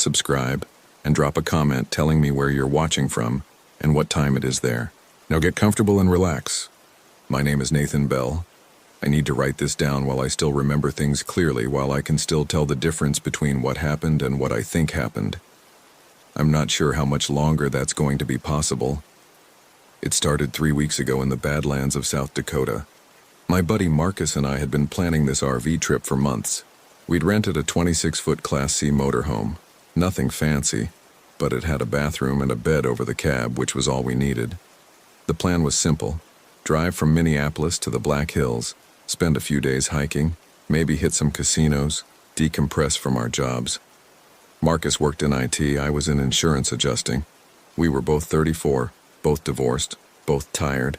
subscribe, and drop a comment telling me where you're watching from and what time it is there. Now get comfortable and relax. My name is Nathan Bell. I need to write this down while I still remember things clearly, while I can still tell the difference between what happened and what I think happened. I'm not sure how much longer that's going to be possible. It started 3 weeks ago in the Badlands of South Dakota. My buddy Marcus and I had been planning this RV trip for months. We'd rented a 26-foot Class C motorhome. Nothing fancy, but it had a bathroom and a bed over the cab, which was all we needed. The plan was simple: drive from Minneapolis to the Black Hills, spend a few days hiking, maybe hit some casinos, decompress from our jobs. Marcus worked in IT, I was in insurance adjusting. We were both 34, both divorced, both tired.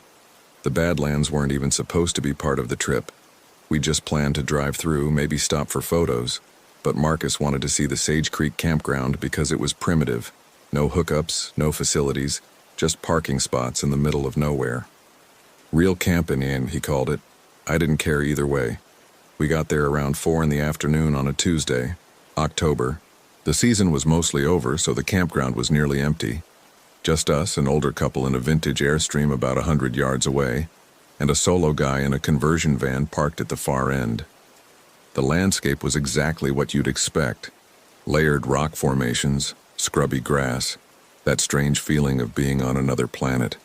The Badlands weren't even supposed to be part of the trip. We just planned to drive through, maybe stop for photos, but Marcus wanted to see the Sage Creek campground because it was primitive. No hookups, no facilities, just parking spots in the middle of nowhere. Real camping in, he called it. I didn't care either way. We got there around 4 in the afternoon on a Tuesday, October. The season was mostly over, so the campground was nearly empty. Just us, an older couple in a vintage Airstream about 100 yards away, and a solo guy in a conversion van parked at the far end. The landscape was exactly what you'd expect. Layered rock formations, scrubby grass, that strange feeling of being on another planet.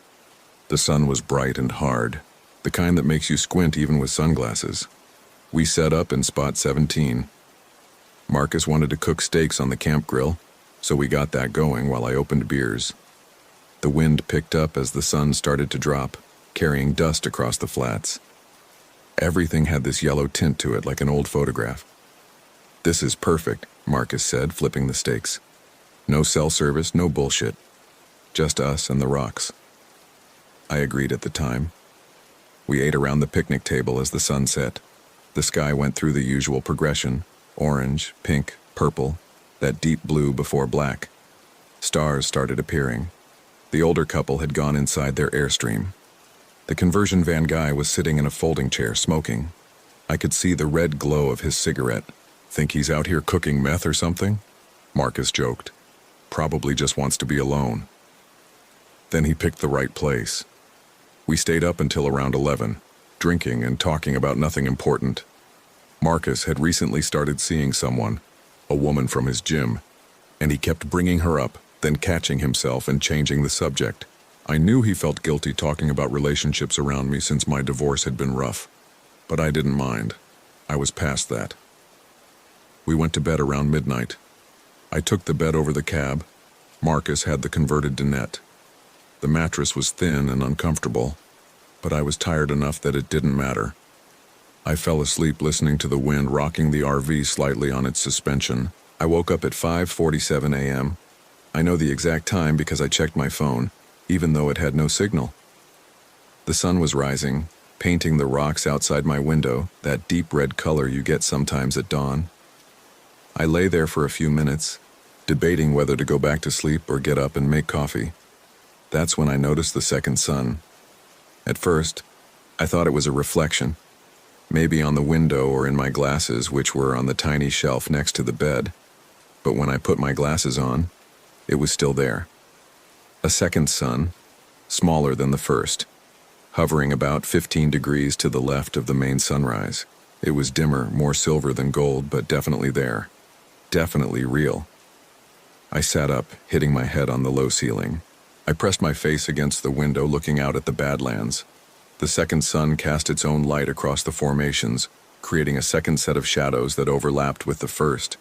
The sun was bright and hard, the kind that makes you squint even with sunglasses. We set up in spot 17. Marcus wanted to cook steaks on the camp grill, so we got that going while I opened beers. The wind picked up as the sun started to drop, carrying dust across the flats. Everything had this yellow tint to it, like an old photograph. "This is perfect," Marcus said, flipping the steaks. "No cell service, no bullshit. Just us and the rocks." I agreed at the time. We ate around the picnic table as the sun set. The sky went through the usual progression: orange, pink, purple, that deep blue before black. Stars started appearing. The older couple had gone inside their Airstream. The conversion van guy was sitting in a folding chair smoking. I could see the red glow of his cigarette. "Think he's out here cooking meth or something?" Marcus joked. "Probably just wants to be alone." Then he picked the right place. We stayed up until around 11, drinking and talking about nothing important. Marcus had recently started seeing someone, a woman from his gym, and he kept bringing her up, then catching himself and changing the subject. I knew he felt guilty talking about relationships around me since my divorce had been rough, but I didn't mind. I was past that. We went to bed around midnight. I took the bed over the cab. Marcus had the converted dinette. The mattress was thin and uncomfortable, but I was tired enough that it didn't matter. I fell asleep listening to the wind rocking the RV slightly on its suspension. I woke up at 5:47 a.m. I know the exact time because I checked my phone, even though it had no signal. The sun was rising, painting the rocks outside my window, that deep red color you get sometimes at dawn. I lay there for a few minutes, debating whether to go back to sleep or get up and make coffee. That's when I noticed the second sun. At first, I thought it was a reflection, maybe on the window or in my glasses, which were on the tiny shelf next to the bed. But when I put my glasses on, it was still there. A second sun, smaller than the first, hovering about 15 degrees to the left of the main sunrise. It was dimmer, more silver than gold, but definitely there. Definitely real. I sat up, hitting my head on the low ceiling. I pressed my face against the window, looking out at the Badlands. The second sun cast its own light across the formations, creating a second set of shadows that overlapped with the first.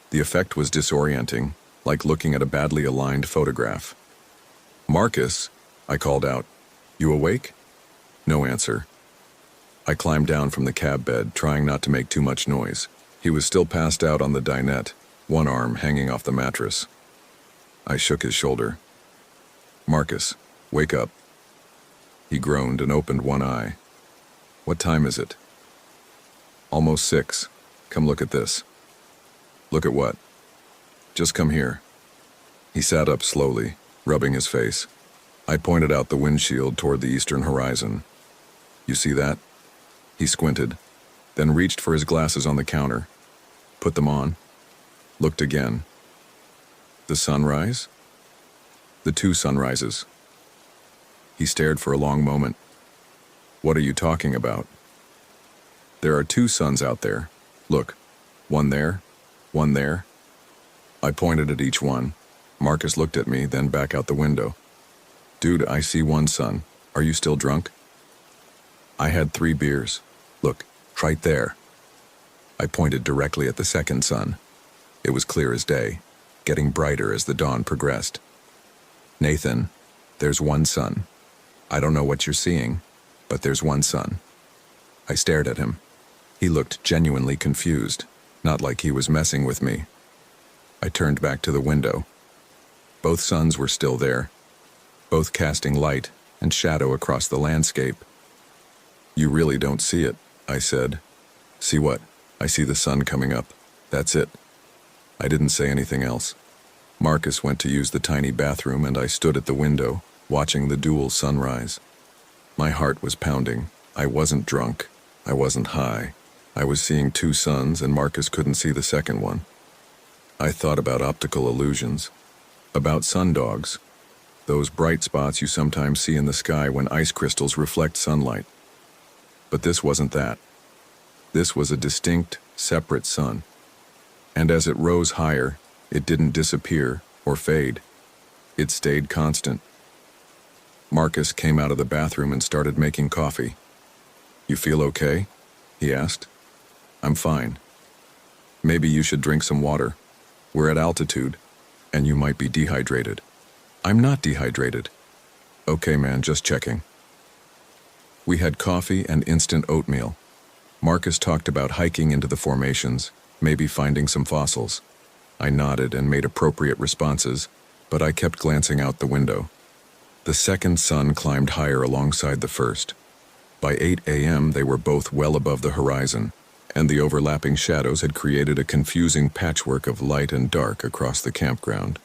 The effect was disorienting, like looking at a badly aligned photograph. "Marcus," I called out. "You awake?" No answer. I climbed down from the cab bed, trying not to make too much noise. He was still passed out on the dinette, one arm hanging off the mattress. I shook his shoulder. "Marcus, wake up." He groaned and opened one eye. "What time is it?" "Almost 6. Come look at this." "Look at what?" "Just come here." He sat up slowly, rubbing his face. I pointed out the windshield toward the eastern horizon. "You see that?" He squinted, then reached for his glasses on the counter, put them on, looked again. The sunrise? The two sunrises. He stared for a long moment. What are you talking about? There are two suns out there. Look, one there, one there. I pointed at each one. Marcus looked at me, then back out the window. Dude, I see one sun. Are you still drunk? I had 3 beers. Look, right there. I pointed directly at the second sun. It was clear as day, getting brighter as the dawn progressed. Nathan, there's one sun. I don't know what you're seeing, but there's one sun. I stared at him. He looked genuinely confused, not like he was messing with me. I turned back to the window. Both suns were still there, both casting light and shadow across the landscape. You really don't see it, I said. See what? I see the sun coming up. That's it. I didn't say anything else. Marcus went to use the tiny bathroom and I stood at the window, watching the dual sunrise. My heart was pounding. I wasn't drunk. I wasn't high. I was seeing 2 suns and Marcus couldn't see the second one. I thought about optical illusions, about sundogs, those bright spots you sometimes see in the sky when ice crystals reflect sunlight. But this wasn't that. This was a distinct, separate sun. And as it rose higher, it didn't disappear or fade. It stayed constant. Marcus came out of the bathroom and started making coffee. You feel okay? He asked. I'm fine. Maybe you should drink some water. We're at altitude, and you might be dehydrated. I'm not dehydrated. Okay, man, just checking. We had coffee and instant oatmeal. Marcus talked about hiking into the formations, maybe finding some fossils. I nodded and made appropriate responses, but I kept glancing out the window. The second sun climbed higher alongside the first. By 8 a.m. they were both well above the horizon, and the overlapping shadows had created a confusing patchwork of light and dark across the campground.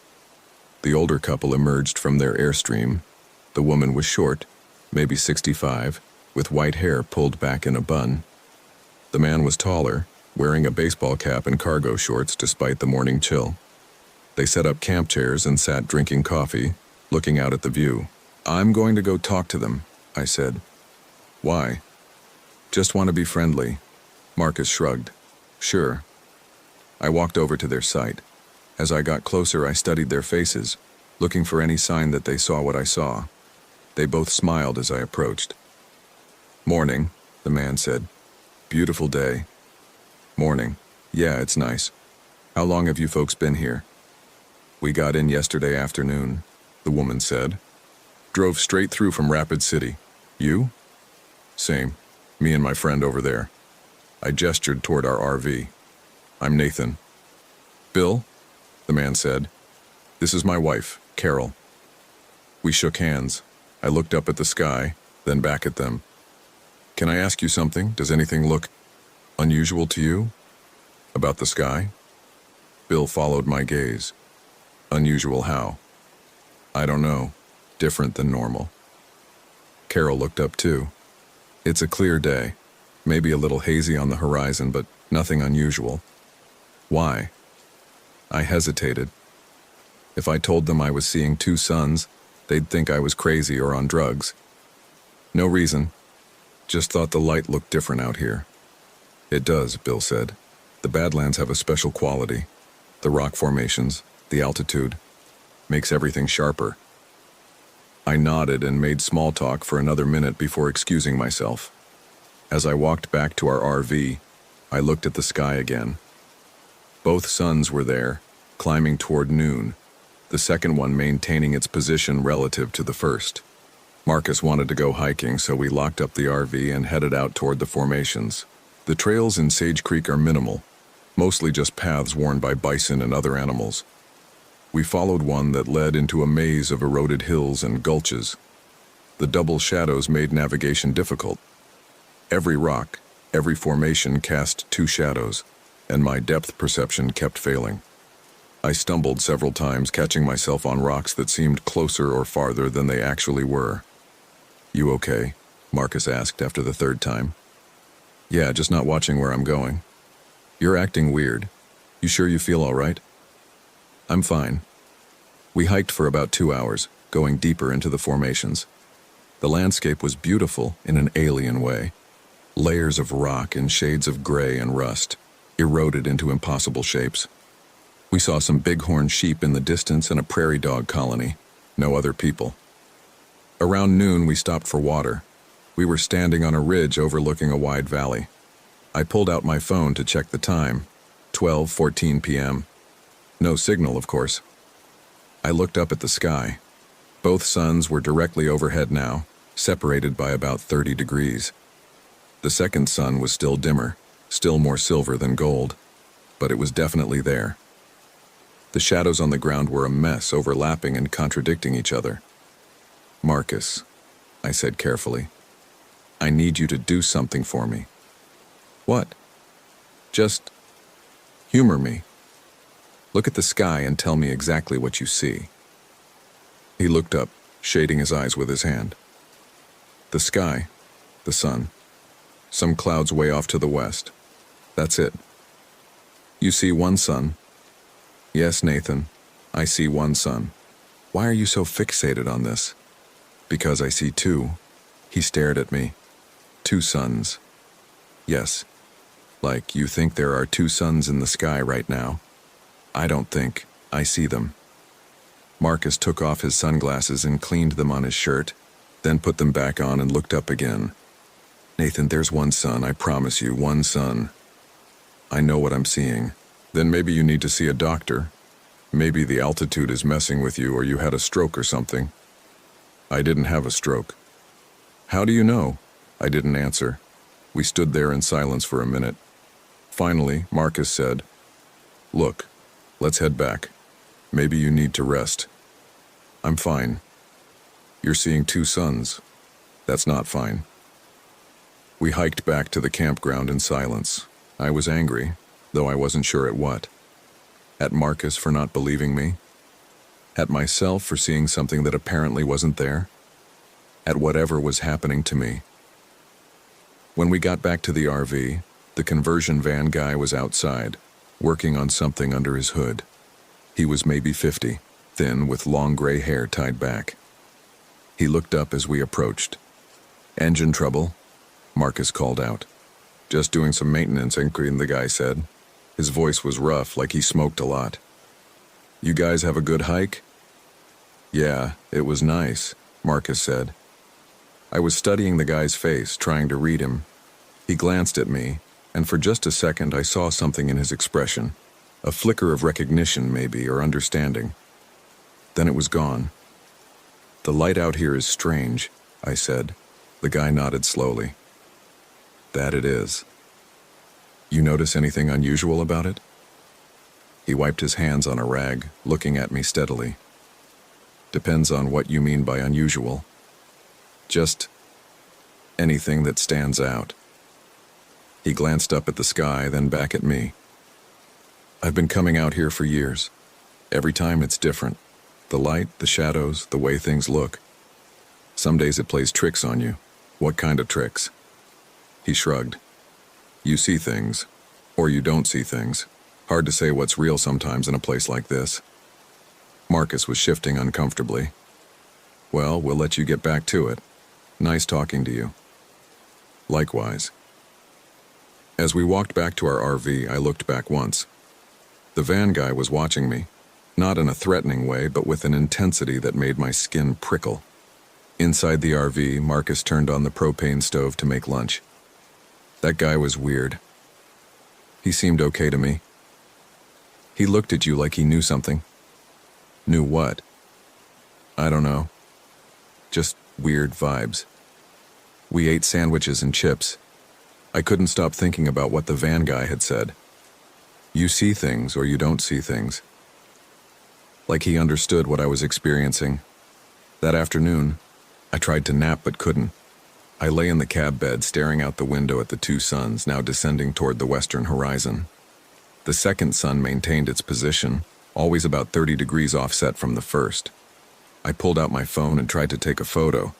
The older couple emerged from their airstream. The woman was short, maybe 65, with white hair pulled back in a bun. The man was taller, wearing a baseball cap and cargo shorts despite the morning chill. They set up camp chairs and sat drinking coffee, looking out at the view. I'm going to go talk to them, I said. Why? Just want to be friendly. Marcus shrugged. Sure. I walked over to their site. As I got closer, I studied their faces, looking for any sign that they saw what I saw. They both smiled as I approached. Morning, the man said. Beautiful day. Morning. Yeah, it's nice. How long have you folks been here? We got in yesterday afternoon, the woman said. Drove straight through from Rapid City. You? Same. Me and my friend over there. I gestured toward our RV. I'm Nathan. Bill? The man said. This is my wife, Carol. We shook hands. I looked up at the sky, then back at them. Can I ask you something? Does anything look unusual to you? About the sky? Bill followed my gaze. Unusual how? I don't know. Different than normal. Carol looked up too. It's a clear day. Maybe a little hazy on the horizon, but nothing unusual. Why? I hesitated. If I told them I was seeing 2 suns, they'd think I was crazy or on drugs. No reason. Just thought the light looked different out here. It does, Bill said. The Badlands have a special quality. The rock formations, the altitude, makes everything sharper. I nodded and made small talk for another minute before excusing myself. As I walked back to our RV, I looked at the sky again. Both suns were there, climbing toward noon, the second one maintaining its position relative to the first. Marcus wanted to go hiking, so we locked up the RV and headed out toward the formations. The trails in Sage Creek are minimal, mostly just paths worn by bison and other animals. We followed one that led into a maze of eroded hills and gulches. The double shadows made navigation difficult. Every rock, every formation cast 2 shadows, and my depth perception kept failing. I stumbled several times, catching myself on rocks that seemed closer or farther than they actually were. You okay? Marcus asked after the 3rd time. Yeah, just not watching where I'm going. You're acting weird. You sure you feel all right? I'm fine. We hiked for about 2 hours, going deeper into the formations. The landscape was beautiful in an alien way. Layers of rock in shades of gray and rust, eroded into impossible shapes. We saw some bighorn sheep in the distance and a prairie dog colony. No other people. Around noon, we stopped for water. We were standing on a ridge overlooking a wide valley. I pulled out my phone to check the time. 12:14 p.m. No signal, of course. I looked up at the sky. Both suns were directly overhead now, separated by about 30 degrees. The second sun was still dimmer, still more silver than gold, but it was definitely there. The shadows on the ground were a mess, overlapping and contradicting each other. "Marcus," I said carefully, "I need you to do something for me." "What?" "Just humor me. Look at the sky and tell me exactly what you see." He looked up, shading his eyes with his hand. "The sky, the sun, some clouds way off to the west. That's it." "You see one sun?" "Yes, Nathan, I see one sun." "Why are you so fixated on this?" "Because I see two." He stared at me. "Two suns." "Yes. Like you think there are two suns in the sky right now?" "I don't think. I see them." Marcus took off his sunglasses and cleaned them on his shirt, then put them back on and looked up again. "Nathan, there's one sun, I promise you, one sun." "I know what I'm seeing." "Then maybe you need to see a doctor. Maybe the altitude is messing with you or you had a stroke or something." "I didn't have a stroke." "How do you know?" I didn't answer. We stood there in silence for a minute. Finally, Marcus said, "Look, let's head back. Maybe you need to rest." "I'm fine." "You're seeing two suns. That's not fine." We hiked back to the campground in silence. I was angry, though I wasn't sure at what. At Marcus for not believing me. At myself for seeing something that apparently wasn't there. At whatever was happening to me. When we got back to the RV, the conversion van guy was outside, working on something under his hood. He was maybe 50, thin with long gray hair tied back. He looked up as we approached. "Engine trouble?" Marcus called out. "Just doing some maintenance inquiry," the guy said. His voice was rough, like he smoked a lot. "You guys have a good hike?" "Yeah, it was nice," Marcus said. I was studying the guy's face, trying to read him. He glanced at me, and for just a second I saw something in his expression. A flicker of recognition, maybe, or understanding. Then it was gone. "The light out here is strange," I said. The guy nodded slowly. "That it is." "You notice anything unusual about it?" He wiped his hands on a rag, looking at me steadily. "Depends on what you mean by unusual." "Just anything that stands out." He glanced up at the sky, then back at me. "I've been coming out here for years. Every time it's different. The light, the shadows, the way things look. Some days it plays tricks on you." "What kind of tricks?" He shrugged. "You see things, or you don't see things. Hard to say what's real sometimes in a place like this." Marcus was shifting uncomfortably. "Well, we'll let you get back to it. Nice talking to you." "Likewise." As we walked back to our RV, I looked back once. The van guy was watching me, not in a threatening way, but with an intensity that made my skin prickle. Inside the RV, Marcus turned on the propane stove to make lunch. That guy was weird. He seemed okay to me. He looked at you like he knew something. Knew what? I don't know. Just weird vibes. We ate sandwiches and chips. I couldn't stop thinking about what the van guy had said. You see things or you don't see things. Like he understood what I was experiencing. That afternoon, I tried to nap but couldn't. I lay in the cab bed staring out the window at the two suns now descending toward the western horizon. The second sun maintained its position, always about 30 degrees offset from the first. I pulled out my phone and tried to take a photo,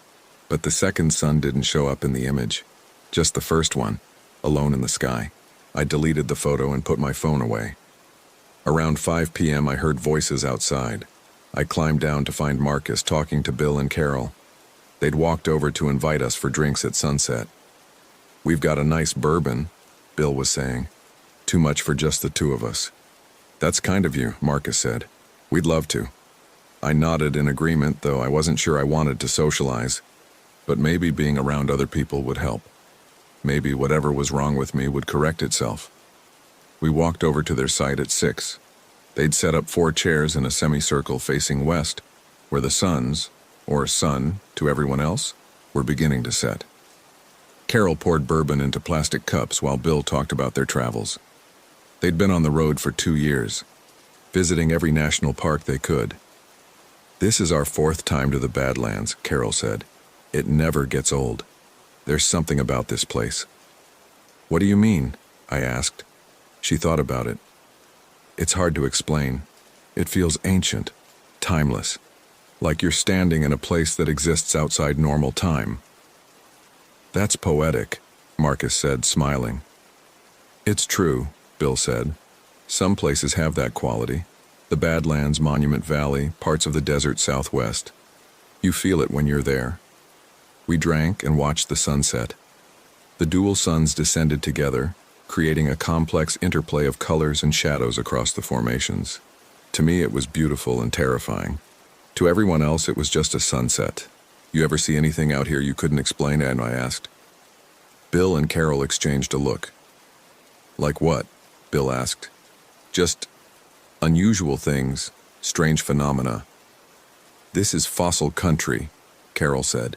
but the second sun didn't show up in the image. Just the first one, alone in the sky. I deleted the photo and put my phone away. Around 5 p.m. I heard voices outside. I climbed down to find Marcus talking to Bill and Carol. They'd walked over to invite us for drinks at sunset. "We've got a nice bourbon," Bill was saying. "Too much for just the two of us." "That's kind of you," Marcus said. "We'd love to." I nodded in agreement, though I wasn't sure I wanted to socialize. But maybe being around other people would help. Maybe whatever was wrong with me would correct itself. We walked over to their site at 6. They'd set up 4 chairs in a semicircle facing west, where the suns, or sun to everyone else, were beginning to set. Carol poured bourbon into plastic cups while Bill talked about their travels. They'd been on the road for 2 years, visiting every national park they could. "This is our 4th time to the Badlands," Carol said. "It never gets old. There's something about this place." "What do you mean?" I asked. She thought about it. "It's hard to explain. It feels ancient, timeless, like you're standing in a place that exists outside normal time." "That's poetic," Marcus said, smiling. "It's true," Bill said. "Some places have that quality. The Badlands, Monument Valley, parts of the desert Southwest. You feel it when you're there." We drank and watched the sunset. The dual suns descended together, creating a complex interplay of colors and shadows across the formations. To me, it was beautiful and terrifying. To everyone else, it was just a sunset. "You ever see anything out here you couldn't explain?" I asked. Bill and Carol exchanged a look. "Like what?" Bill asked. "Just unusual things, strange phenomena." "This is fossil country," Carol said.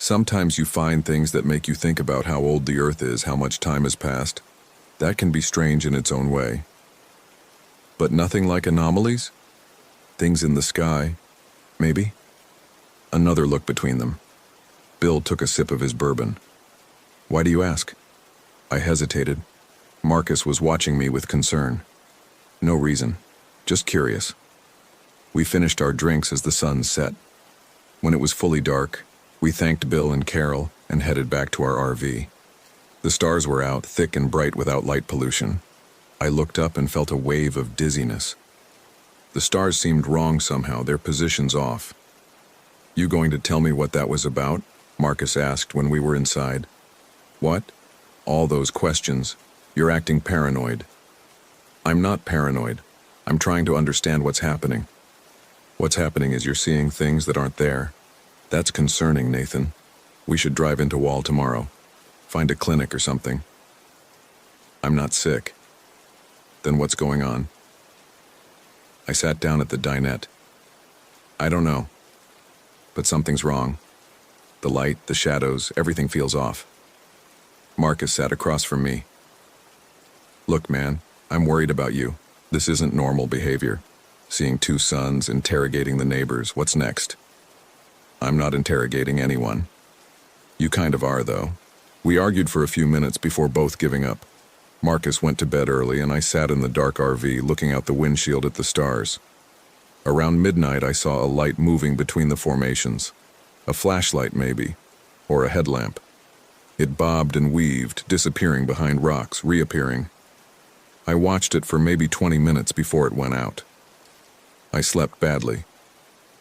"Sometimes you find things that make you think about how old the Earth is, how much time has passed. That can be strange in its own way." "But nothing like anomalies? Things in the sky, maybe?" Another look between them. Bill took a sip of his bourbon. "Why do you ask?" I hesitated. Marcus was watching me with concern. "No reason. Just curious." We finished our drinks as the sun set. When it was fully dark, we thanked Bill and Carol and headed back to our RV. The stars were out, thick and bright without light pollution. I looked up and felt a wave of dizziness. The stars seemed wrong somehow, their positions off. "You going to tell me what that was about?" Marcus asked when we were inside. "What?" "All those questions. You're acting paranoid." "I'm not paranoid. I'm trying to understand what's happening." "What's happening is you're seeing things that aren't there. That's concerning, Nathan. We should drive into Wall tomorrow. Find a clinic or something." "I'm not sick." "Then what's going on?" I sat down at the dinette. "I don't know. But something's wrong. The light, the shadows, everything feels off." Marcus sat across from me. "Look, man, I'm worried about you. This isn't normal behavior. Seeing 2 suns, interrogating the neighbors. What's next?" "I'm not interrogating anyone." "You kind of are, though." We argued for a few minutes before both giving up. Marcus went to bed early, and I sat in the dark RV looking out the windshield at the stars. Around midnight, I saw a light moving between the formations. A flashlight, maybe, or a headlamp. It bobbed and weaved, disappearing behind rocks, reappearing. I watched it for maybe 20 minutes before it went out. I slept badly.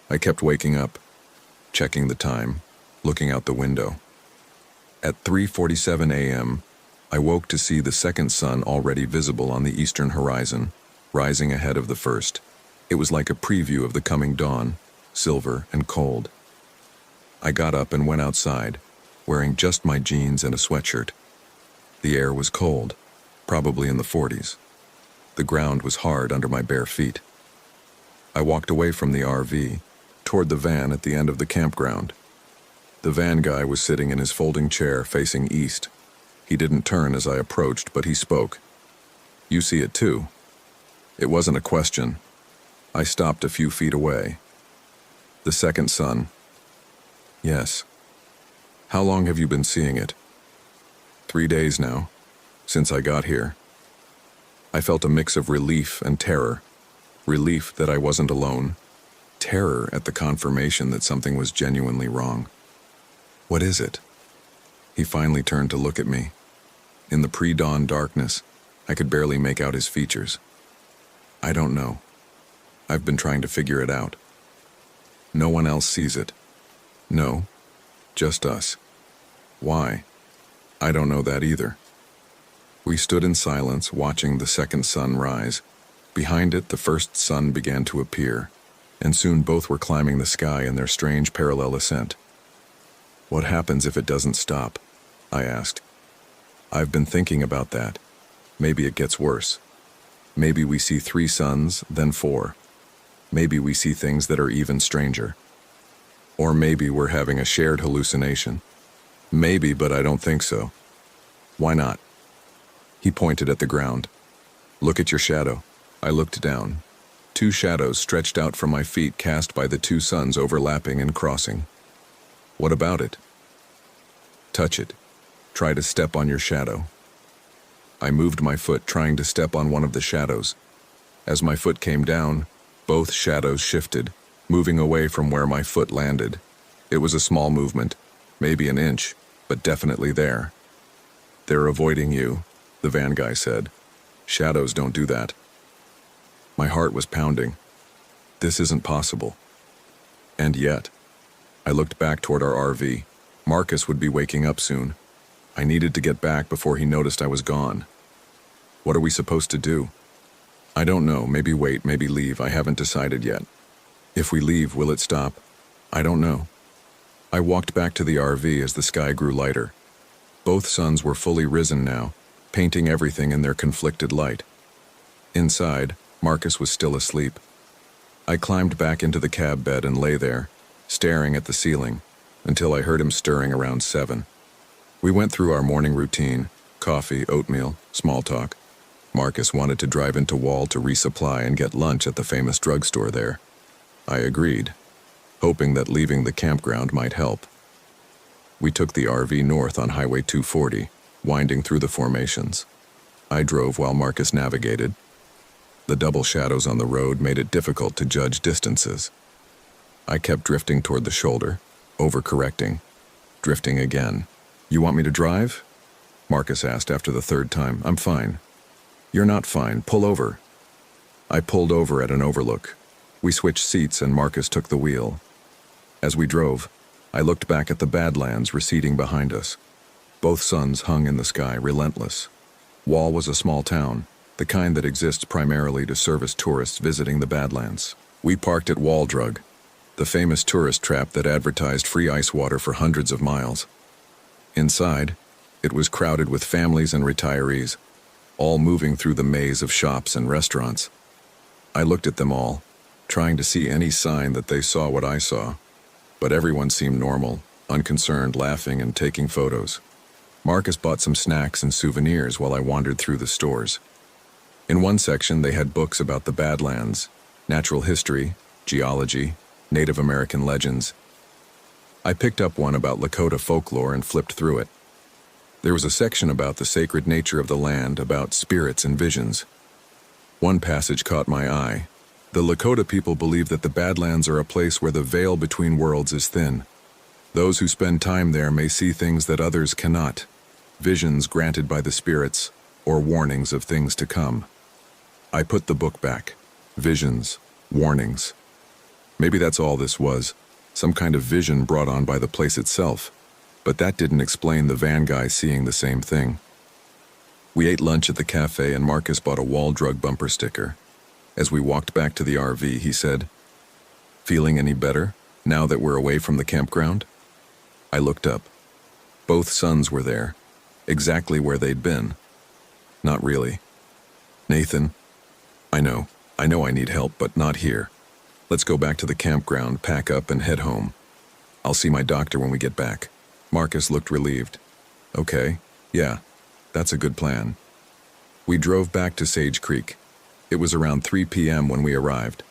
I kept waking up, checking the time, looking out the window. At 3:47 a.m., I woke to see the second sun already visible on the eastern horizon, rising ahead of the first. It was like a preview of the coming dawn, silver and cold. I got up and went outside, wearing just my jeans and a sweatshirt. The air was cold, probably in the 40s. The ground was hard under my bare feet. I walked away from the RV, toward the van at the end of the campground. The van guy was sitting in his folding chair facing east. He didn't turn as I approached, but he spoke. "You see it too?" It wasn't a question. I stopped a few feet away. "The second sun." "Yes." "How long have you been seeing it?" 3 days now, since I got here." I felt a mix of relief and terror. Relief that I wasn't alone. Terror at the confirmation that something was genuinely wrong. "What is it?" He finally turned to look at me. In the pre-dawn darkness, I could barely make out his features. "I don't know." I've been trying to figure it out. No one else sees it. No, just us. Why? I don't know that either. We stood in silence, watching the second sun rise. Behind it, the first sun began to appear, and soon both were climbing the sky in their strange parallel ascent. What happens if it doesn't stop? I asked. I've been thinking about that. Maybe it gets worse. Maybe we see 3 suns, then 4. Maybe we see things that are even stranger. Or maybe we're having a shared hallucination. Maybe, but I don't think so. Why not? He pointed at the ground. Look at your shadow. I looked down. 2 shadows stretched out from my feet, cast by the 2 suns overlapping and crossing. What about it? Touch it. Try to step on your shadow. I moved my foot, trying to step on one of the shadows. As my foot came down, both shadows shifted, moving away from where my foot landed. It was a small movement, maybe an inch, but definitely there. They're avoiding you, the van guy said. Shadows don't do that. My heart was pounding. This isn't possible. And yet, I looked back toward our RV. Marcus would be waking up soon. I needed to get back before he noticed I was gone. What are we supposed to do? I don't know, maybe wait, maybe leave, I haven't decided yet. If we leave, will it stop? I don't know. I walked back to the RV as the sky grew lighter. Both suns were fully risen now, painting everything in their conflicted light. Inside, Marcus was still asleep. I climbed back into the cab bed and lay there, staring at the ceiling, until I heard him stirring around 7. We went through our morning routine: coffee, oatmeal, small talk. Marcus wanted to drive into Wall to resupply and get lunch at the famous drugstore there. I agreed, hoping that leaving the campground might help. We took the RV north on Highway 240, winding through the formations. I drove while Marcus navigated. The double shadows on the road made it difficult to judge distances. I kept drifting toward the shoulder, overcorrecting, drifting again. You want me to drive? Marcus asked after the 3rd time. I'm fine. You're not fine. Pull over. I pulled over at an overlook. We switched seats and Marcus took the wheel. As we drove, I looked back at the Badlands receding behind us. Both suns hung in the sky, relentless. Wall was a small town, the kind that exists primarily to service tourists visiting the Badlands. We parked at Wall Drug, the famous tourist trap that advertised free ice water for hundreds of miles. Inside, it was crowded with families and retirees, all moving through the maze of shops and restaurants. I looked at them all, trying to see any sign that they saw what I saw, but everyone seemed normal, unconcerned, laughing and taking photos. Marcus bought some snacks and souvenirs while I wandered through the stores. In one section, they had books about the Badlands, natural history, geology, Native American legends. I picked up one about Lakota folklore and flipped through it. There was a section about the sacred nature of the land, about spirits and visions. One passage caught my eye. The Lakota people believe that the Badlands are a place where the veil between worlds is thin. Those who spend time there may see things that others cannot, visions granted by the spirits, or warnings of things to come. I put the book back. Visions, warnings. Maybe that's all this was, some kind of vision brought on by the place itself. But that didn't explain the van guy seeing the same thing. We ate lunch at the cafe and Marcus bought a Wall Drug bumper sticker. As we walked back to the RV, he said, "Feeling any better, now that we're away from the campground?" I looked up. Both suns were there, exactly where they'd been. Not really. Nathan, I know I need help, but not here. Let's go back to the campground, pack up and head home. I'll see my doctor when we get back. Marcus looked relieved. Okay, yeah, that's a good plan. We drove back to Sage Creek. It was around 3 p.m. when we arrived.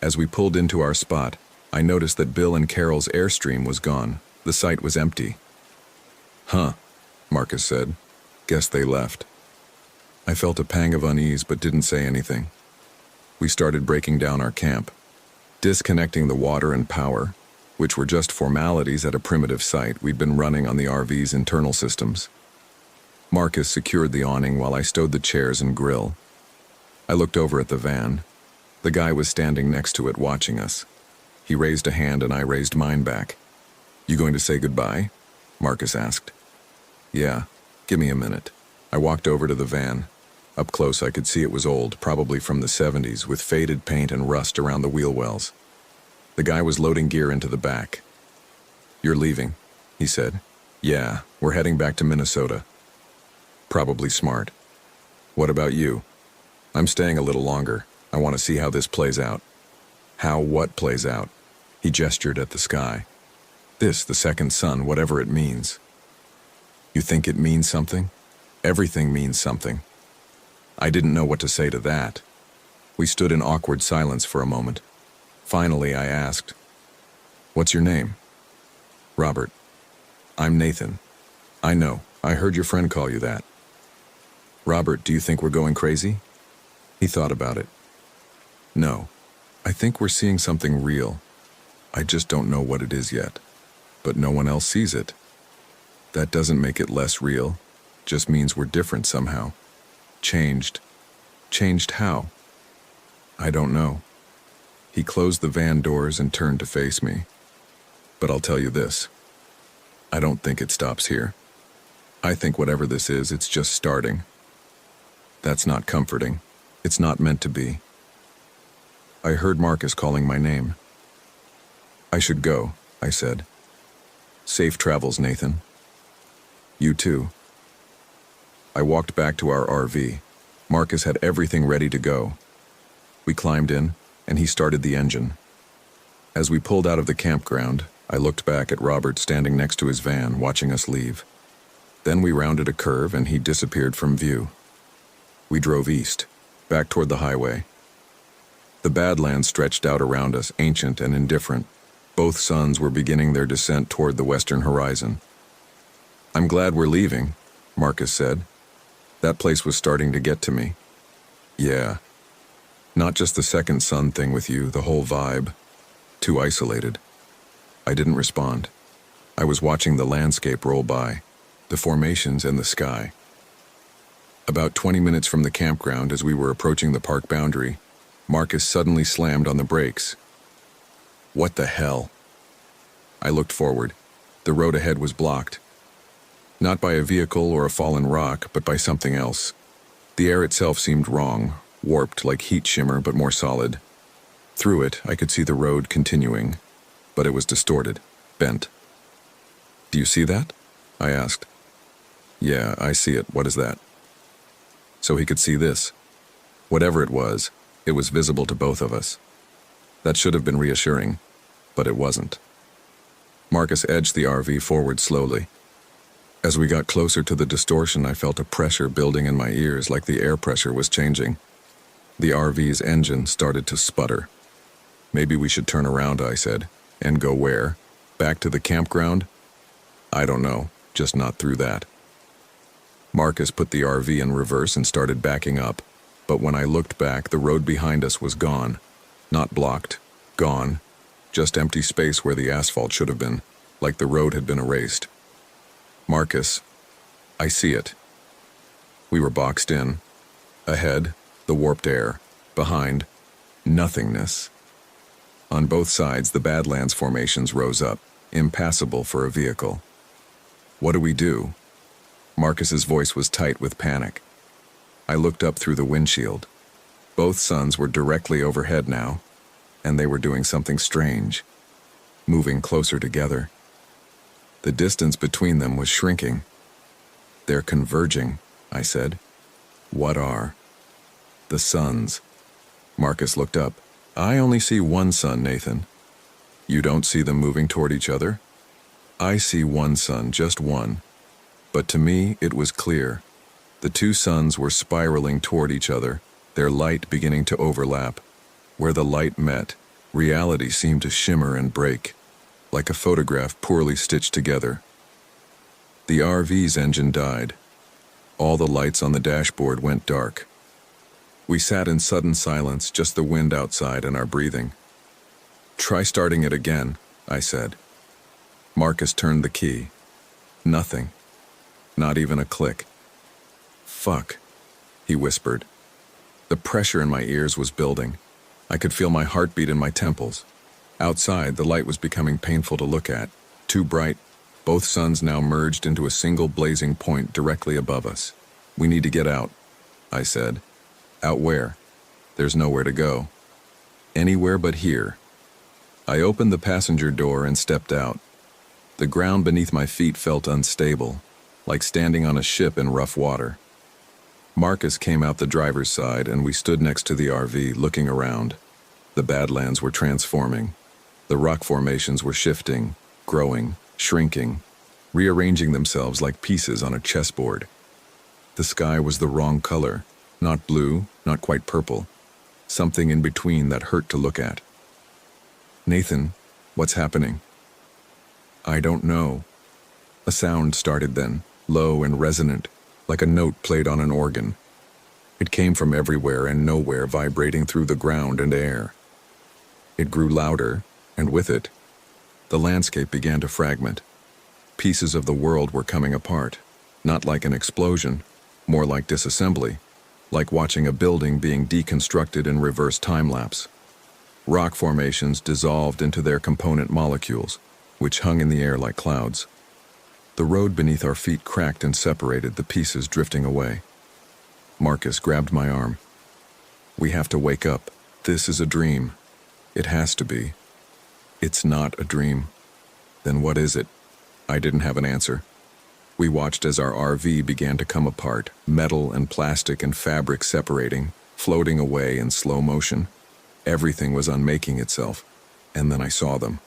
As we pulled into our spot, I noticed that Bill and Carol's Airstream was gone. The site was empty. Huh, Marcus said. Guess they left. I felt a pang of unease but didn't say anything. We started breaking down our camp, disconnecting the water and power, which were just formalities at a primitive site we'd been running on the RV's internal systems. Marcus secured the awning while I stowed the chairs and grill. I looked over at the van. The guy was standing next to it watching us. He raised a hand and I raised mine back. "You going to say goodbye?" Marcus asked. "Yeah, give me a minute." I walked over to the van. Up close I could see it was old, probably from the 70s, with faded paint and rust around the wheel wells. The guy was loading gear into the back. "You're leaving," he said. "Yeah, we're heading back to Minnesota." "Probably smart. What about you?" "I'm staying a little longer. I want to see how this plays out." "How what plays out?" He gestured at the sky. "This, the second sun, whatever it means." "You think it means something?" "Everything means something." I didn't know what to say to that. We stood in awkward silence for a moment. Finally, I asked, "What's your name?" "Robert." "I'm Nathan." "I know. I heard your friend call you that." "Robert, do you think we're going crazy?" He thought about it. "No. I think we're seeing something real. I just don't know what it is yet. But no one else sees it. That doesn't make it less real. Just means we're different somehow. Changed. Changed how? I don't know." He closed the van doors and turned to face me. "But I'll tell you this. I don't think it stops here. I think whatever this is, it's just starting." That's not comforting. It's not meant to be. I heard Marcus calling my name. "I should go," I said. "Safe travels, Nathan." "You too." I walked back to our RV. Marcus had everything ready to go. We climbed in, and he started the engine. As we pulled out of the campground, I looked back at Robert standing next to his van, watching us leave. Then we rounded a curve, and he disappeared from view. We drove east, back toward the highway. The Badlands stretched out around us, ancient and indifferent. Both suns were beginning their descent toward the western horizon. "I'm glad we're leaving," Marcus said. "That place was starting to get to me." "Yeah. Not just the second sun thing with you, the whole vibe. Too isolated." I didn't respond. I was watching the landscape roll by, the formations and the sky. About 20 minutes from the campground, as we were approaching the park boundary, Marcus suddenly slammed on the brakes. "What the hell?" I looked forward. The road ahead was blocked. Not by a vehicle or a fallen rock, but by something else. The air itself seemed wrong, warped like heat shimmer, but more solid. Through it, I could see the road continuing, but it was distorted, bent. "Do you see that?" I asked. "Yeah, I see it. What is that?" So he could see this. Whatever it was visible to both of us. That should have been reassuring, but it wasn't. Marcus edged the RV forward slowly. As we got closer to the distortion, I felt a pressure building in my ears, like the air pressure was changing. The RV's engine started to sputter. "Maybe we should turn around," I said. "And go where? Back to the campground?" "I don't know, just not through that." Marcus put the RV in reverse and started backing up, but when I looked back, the road behind us was gone. Not blocked, gone. Just empty space where the asphalt should have been, like the road had been erased. "Marcus, I see it." We were boxed in. Ahead, the warped air. Behind, nothingness. On both sides, the Badlands formations rose up, impassable for a vehicle. "What do we do?" Marcus's voice was tight with panic. I looked up through the windshield. Both suns were directly overhead now, and they were doing something strange, moving closer together. The distance between them was shrinking. "They're converging," I said. "What are?" "The suns." Marcus looked up. "I only see one sun, Nathan." "You don't see them moving toward each other?" "I see one sun, just one. But to me, it was clear. The two suns were spiraling toward each other, their light beginning to overlap. Where the light met, reality seemed to shimmer and break, like a photograph poorly stitched together. The RV's engine died. All the lights on the dashboard went dark. We sat in sudden silence, just the wind outside and our breathing. "Try starting it again," I said. Marcus turned the key. Nothing. Not even a click. "Fuck," he whispered. The pressure in my ears was building. I could feel my heartbeat in my temples. Outside, the light was becoming painful to look at, too bright. Both suns now merged into a single blazing point directly above us. "We need to get out," I said. "Out where?" "There's nowhere to go." "Anywhere but here." I opened the passenger door and stepped out. The ground beneath my feet felt unstable, like standing on a ship in rough water. Marcus came out the driver's side and we stood next to the RV, looking around. The Badlands were transforming. The rock formations were shifting, growing, shrinking, rearranging themselves like pieces on a chessboard. The sky was the wrong color, not blue, not quite purple. Something in between that hurt to look at. "Nathan, what's happening?" "I don't know." A sound started then, low and resonant, like a note played on an organ. It came from everywhere and nowhere, vibrating through the ground and air. It grew louder, and with it, the landscape began to fragment. Pieces of the world were coming apart, not like an explosion, more like disassembly, like watching a building being deconstructed in reverse time-lapse. Rock formations dissolved into their component molecules, which hung in the air like clouds. The road beneath our feet cracked and separated, the pieces drifting away. Marcus grabbed my arm. "We have to wake up. This is a dream. It has to be." "It's not a dream." "Then what is it?" I didn't have an answer. We watched as our RV began to come apart, metal and plastic and fabric separating, floating away in slow motion. Everything was unmaking itself, and then I saw them.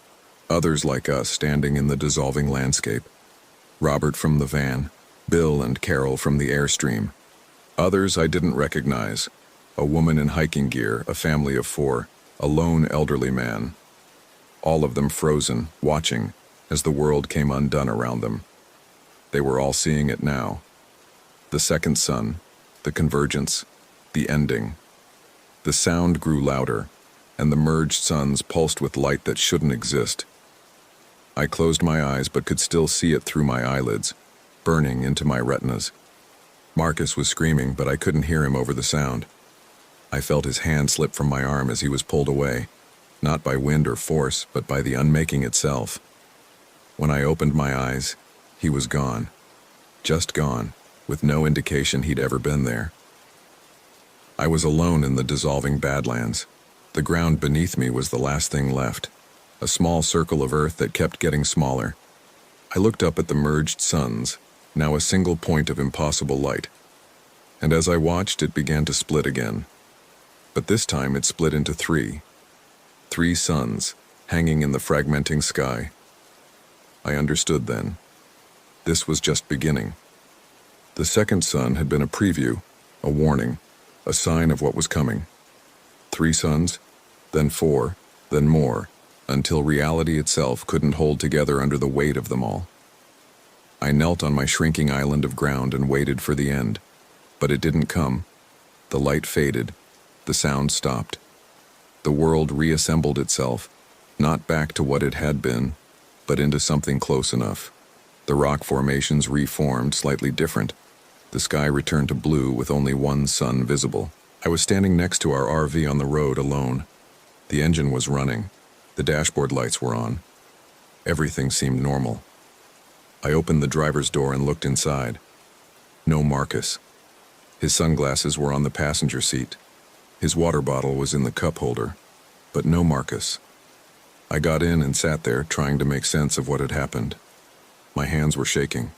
Others like us standing in the dissolving landscape. Robert from the van, Bill and Carol from the Airstream. Others I didn't recognize. A woman in hiking gear, a family of 4, a lone elderly man. All of them frozen, watching, as the world came undone around them. They were all seeing it now. The second sun, the convergence, the ending. The sound grew louder, and the merged suns pulsed with light that shouldn't exist. I closed my eyes but could still see it through my eyelids, burning into my retinas. Marcus was screaming, but I couldn't hear him over the sound. I felt his hand slip from my arm as he was pulled away, not by wind or force, but by the unmaking itself. When I opened my eyes, he was gone. Just gone, with no indication he'd ever been there. I was alone in the dissolving Badlands. The ground beneath me was the last thing left, a small circle of earth that kept getting smaller. I looked up at the merged suns, now a single point of impossible light. And as I watched, it began to split again. But this time it split into 3. 3 suns, hanging in the fragmenting sky. I understood then. This was just beginning. The second sun had been a preview, a warning, a sign of what was coming. 3 suns, then 4, then more, until reality itself couldn't hold together under the weight of them all. I knelt on my shrinking island of ground and waited for the end, but it didn't come. The light faded, the sound stopped. The world reassembled itself, not back to what it had been, but into something close enough. The rock formations reformed, slightly different. The sky returned to blue with only one sun visible. I was standing next to our RV on the road alone. The engine was running. The dashboard lights were on. Everything seemed normal. I opened the driver's door and looked inside. No Marcus. His sunglasses were on the passenger seat. His water bottle was in the cup holder, but no Marcus. I got in and sat there, trying to make sense of what had happened. My hands were shaking.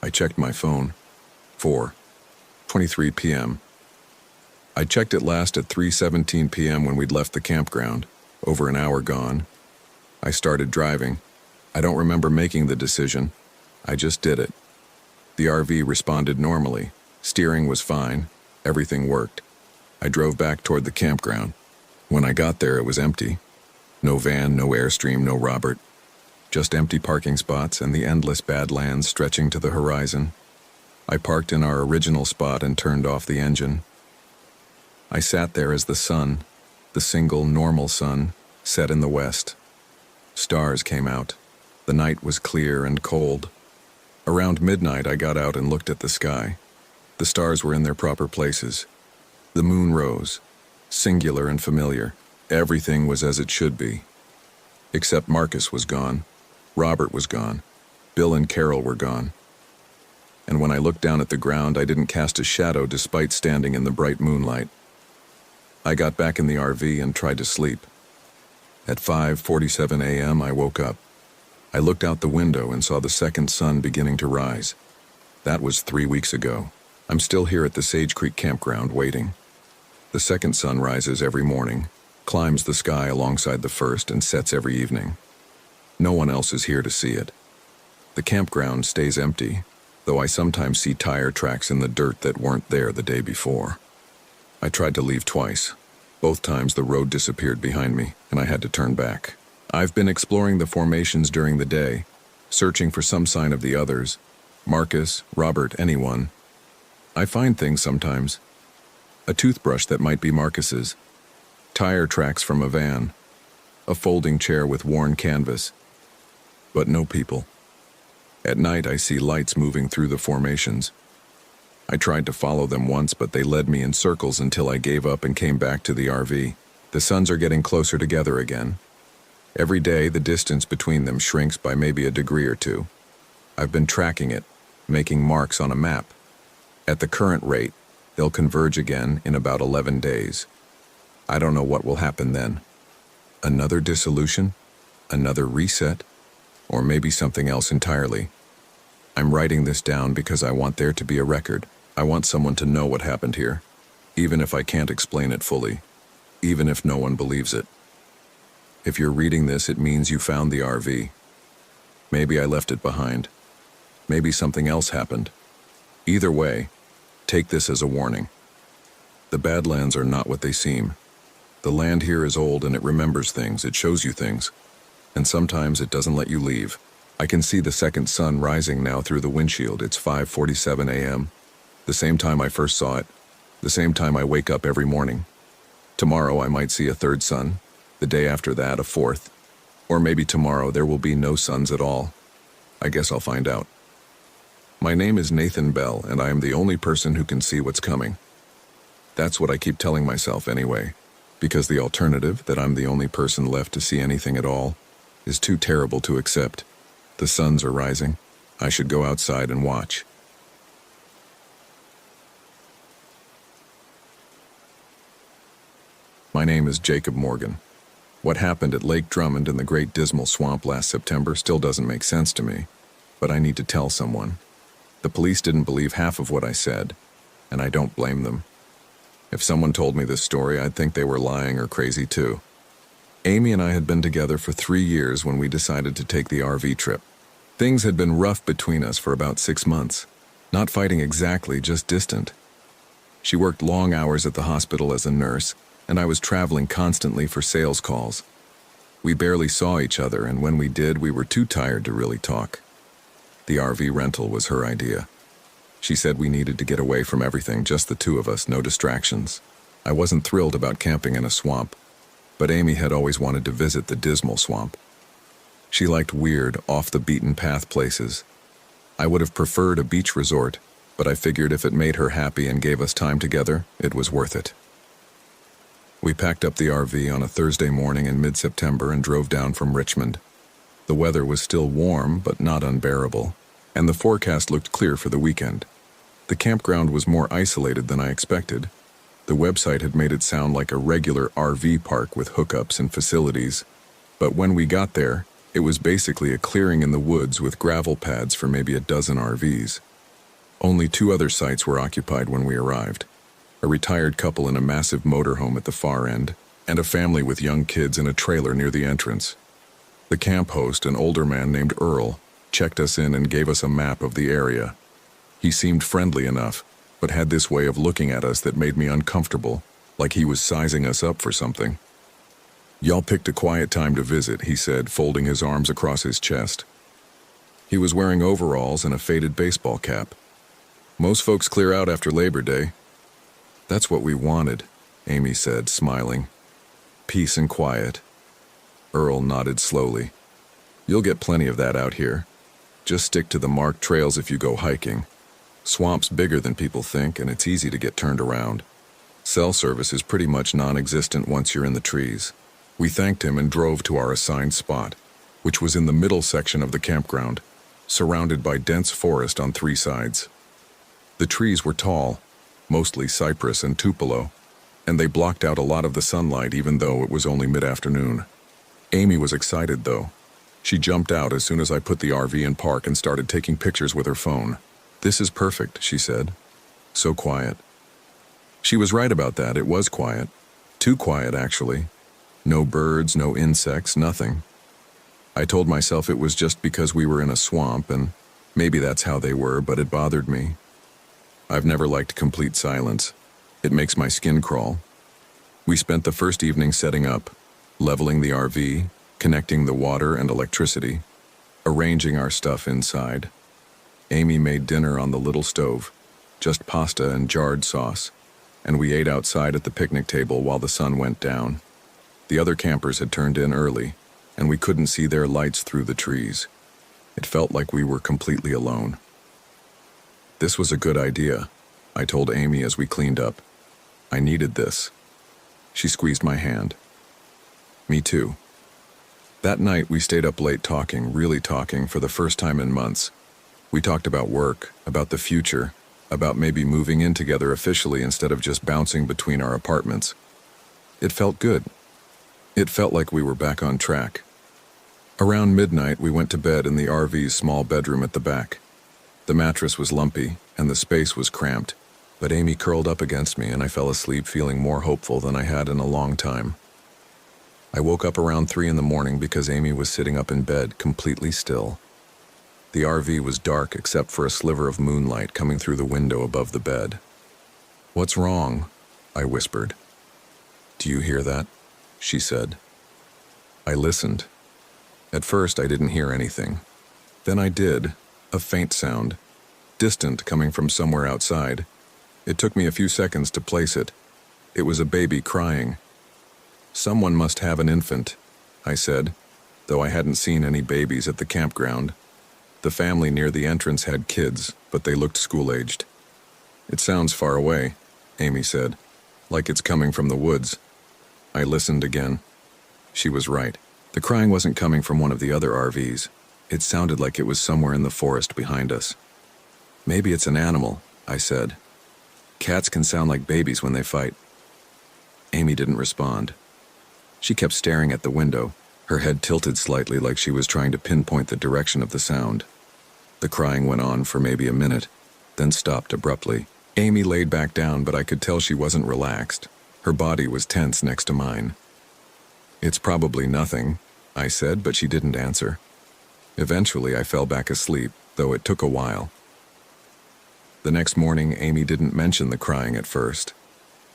I checked my phone. 4:23 p.m. I checked it last at 3:17 p.m. when we'd left the campground, over an hour gone. I started driving. I don't remember making the decision. I just did it. The RV responded normally. Steering was fine. Everything worked. I drove back toward the campground. When I got there, it was empty. No van, no Airstream, no Robert. Just empty parking spots and the endless Badlands stretching to the horizon. I parked in our original spot and turned off the engine. I sat there as the sun, the single normal sun, set in the west. Stars came out. The night was clear and cold. Around midnight, I got out and looked at the sky. The stars were in their proper places. The moon rose, singular and familiar, Everything was as it should be. Except Marcus was gone, Robert was gone, Bill and Carol were gone. And when I looked down at the ground, I didn't cast a shadow despite standing in the bright moonlight. I got back in the RV and tried to sleep. At 5:47 a.m., I woke up. I looked out the window and saw the second sun beginning to rise. That was 3 weeks ago. I'm still here at the Sage Creek campground waiting. The second sun rises every morning, climbs the sky alongside the first, and sets every evening. No one else is here to see it. The campground stays empty, though I sometimes see tire tracks in the dirt that weren't there the day before. I tried to leave twice. Both times the road disappeared behind me, and I had to turn back. I've been exploring the formations during the day, searching for some sign of the others. Marcus, Robert, anyone. I find things sometimes. A toothbrush that might be Marcus's. Tire tracks from a van. A folding chair with worn canvas. But no people. At night I see lights moving through the formations. I tried to follow them once, but they led me in circles until I gave up and came back to the RV. The suns are getting closer together again. Every day, the distance between them shrinks by maybe a degree or two. I've been tracking it, making marks on a map. At the current rate, they'll converge again in about 11 days. I don't know what will happen then. Another dissolution? Another reset? Or maybe something else entirely. I'm writing this down because I want there to be a record. I want someone to know what happened here, even if I can't explain it fully, even if no one believes it. If you're reading this, it means you found the RV. Maybe I left it behind. Maybe something else happened. Either way, take this as a warning. The Badlands are not what they seem. The land here is old and it remembers things, it shows you things. And sometimes it doesn't let you leave. I can see the second sun rising now through the windshield. It's 5:47 a.m. The same time I first saw it. The same time I wake up every morning. Tomorrow I might see a third sun. The day after that, a fourth. Or maybe tomorrow there will be no suns at all. I guess I'll find out. My name is Nathan Bell, and I am the only person who can see what's coming. That's what I keep telling myself anyway, because the alternative, that I'm the only person left to see anything at all, is too terrible to accept. The suns are rising. I should go outside and watch. My name is Jacob Morgan. What happened at Lake Drummond in the Great Dismal Swamp last September still doesn't make sense to me, but I need to tell someone. The police didn't believe half of what I said, and I don't blame them. If someone told me this story, I'd think they were lying or crazy too. Amy and I had been together for 3 years when we decided to take the RV trip. Things had been rough between us for about 6 months. Not fighting exactly, just distant. She worked long hours at the hospital as a nurse, and I was traveling constantly for sales calls. We barely saw each other, and when we did, we were too tired to really talk. The RV rental was her idea. She said we needed to get away from everything, just the two of us, no distractions. I wasn't thrilled about camping in a swamp, but Amy had always wanted to visit the Dismal Swamp. She liked weird, off-the-beaten-path places. I would have preferred a beach resort, but I figured if it made her happy and gave us time together, it was worth it. We packed up the RV on a Thursday morning in mid-September and drove down from Richmond. The weather was still warm, but not unbearable, and the forecast looked clear for the weekend. The campground was more isolated than I expected. The website had made it sound like a regular RV park with hookups and facilities, but when we got there, it was basically a clearing in the woods with gravel pads for maybe a dozen RVs. Only 2 other sites were occupied when we arrived. A retired couple in a massive motorhome at the far end, and a family with young kids in a trailer near the entrance. The camp host, an older man named Earl, checked us in and gave us a map of the area. He seemed friendly enough, but had this way of looking at us that made me uncomfortable, like he was sizing us up for something. "Y'all picked a quiet time to visit," he said, folding his arms across his chest. He was wearing overalls and a faded baseball cap. "Most folks clear out after Labor Day." "That's what we wanted," Amy said, smiling. "Peace and quiet." Earl nodded slowly. "You'll get plenty of that out here. Just stick to the marked trails if you go hiking. Swamp's bigger than people think, and it's easy to get turned around." Cell service is pretty much non-existent once you're in the trees. We thanked him and drove to our assigned spot, which was in the middle section of the campground, surrounded by dense forest on 3 sides. The trees were tall, mostly cypress and tupelo, and they blocked out a lot of the sunlight even though it was only mid-afternoon. Amy was excited though. She jumped out as soon as I put the RV in park and started taking pictures with her phone. "This is perfect," she said. "So quiet." She was right about that. It was quiet. Too quiet, actually. No birds, no insects, nothing. I told myself it was just because we were in a swamp, and maybe that's how they were, but it bothered me. I've never liked complete silence. It makes my skin crawl. We spent the first evening setting up, leveling the RV, connecting the water and electricity, arranging our stuff inside. Amy made dinner on the little stove, just pasta and jarred sauce, and we ate outside at the picnic table while the sun went down. The other campers had turned in early, and we couldn't see their lights through the trees. It felt like we were completely alone. "This was a good idea," I told Amy as we cleaned up. "I needed this." She squeezed my hand. "Me too." That night we stayed up late talking, really talking, for the first time in months. We talked about work, about the future, about maybe moving in together officially instead of just bouncing between our apartments. It felt good. It felt like we were back on track. Around midnight, we went to bed in the RV's small bedroom at the back. The mattress was lumpy, and the space was cramped, but Amy curled up against me and I fell asleep feeling more hopeful than I had in a long time. I woke up around 3 in the morning because Amy was sitting up in bed, completely still. The RV was dark except for a sliver of moonlight coming through the window above the bed. "What's wrong?" I whispered. "Do you hear that?" she said. I listened. At first I didn't hear anything. Then I did, a faint sound, distant, coming from somewhere outside. It took me a few seconds to place it. It was a baby crying. "Someone must have an infant," I said, though I hadn't seen any babies at the campground. The family near the entrance had kids, but they looked school-aged. "It sounds far away," Amy said, "like it's coming from the woods." I listened again. She was right. The crying wasn't coming from one of the other RVs. It sounded like it was somewhere in the forest behind us. "Maybe it's an animal," I said. "Cats can sound like babies when they fight." Amy didn't respond. She kept staring at the window, her head tilted slightly like she was trying to pinpoint the direction of the sound. The crying went on for maybe a minute, then stopped abruptly. Amy laid back down, but I could tell she wasn't relaxed. Her body was tense next to mine. "It's probably nothing," I said, but she didn't answer. Eventually, I fell back asleep, though it took a while. The next morning, Amy didn't mention the crying at first.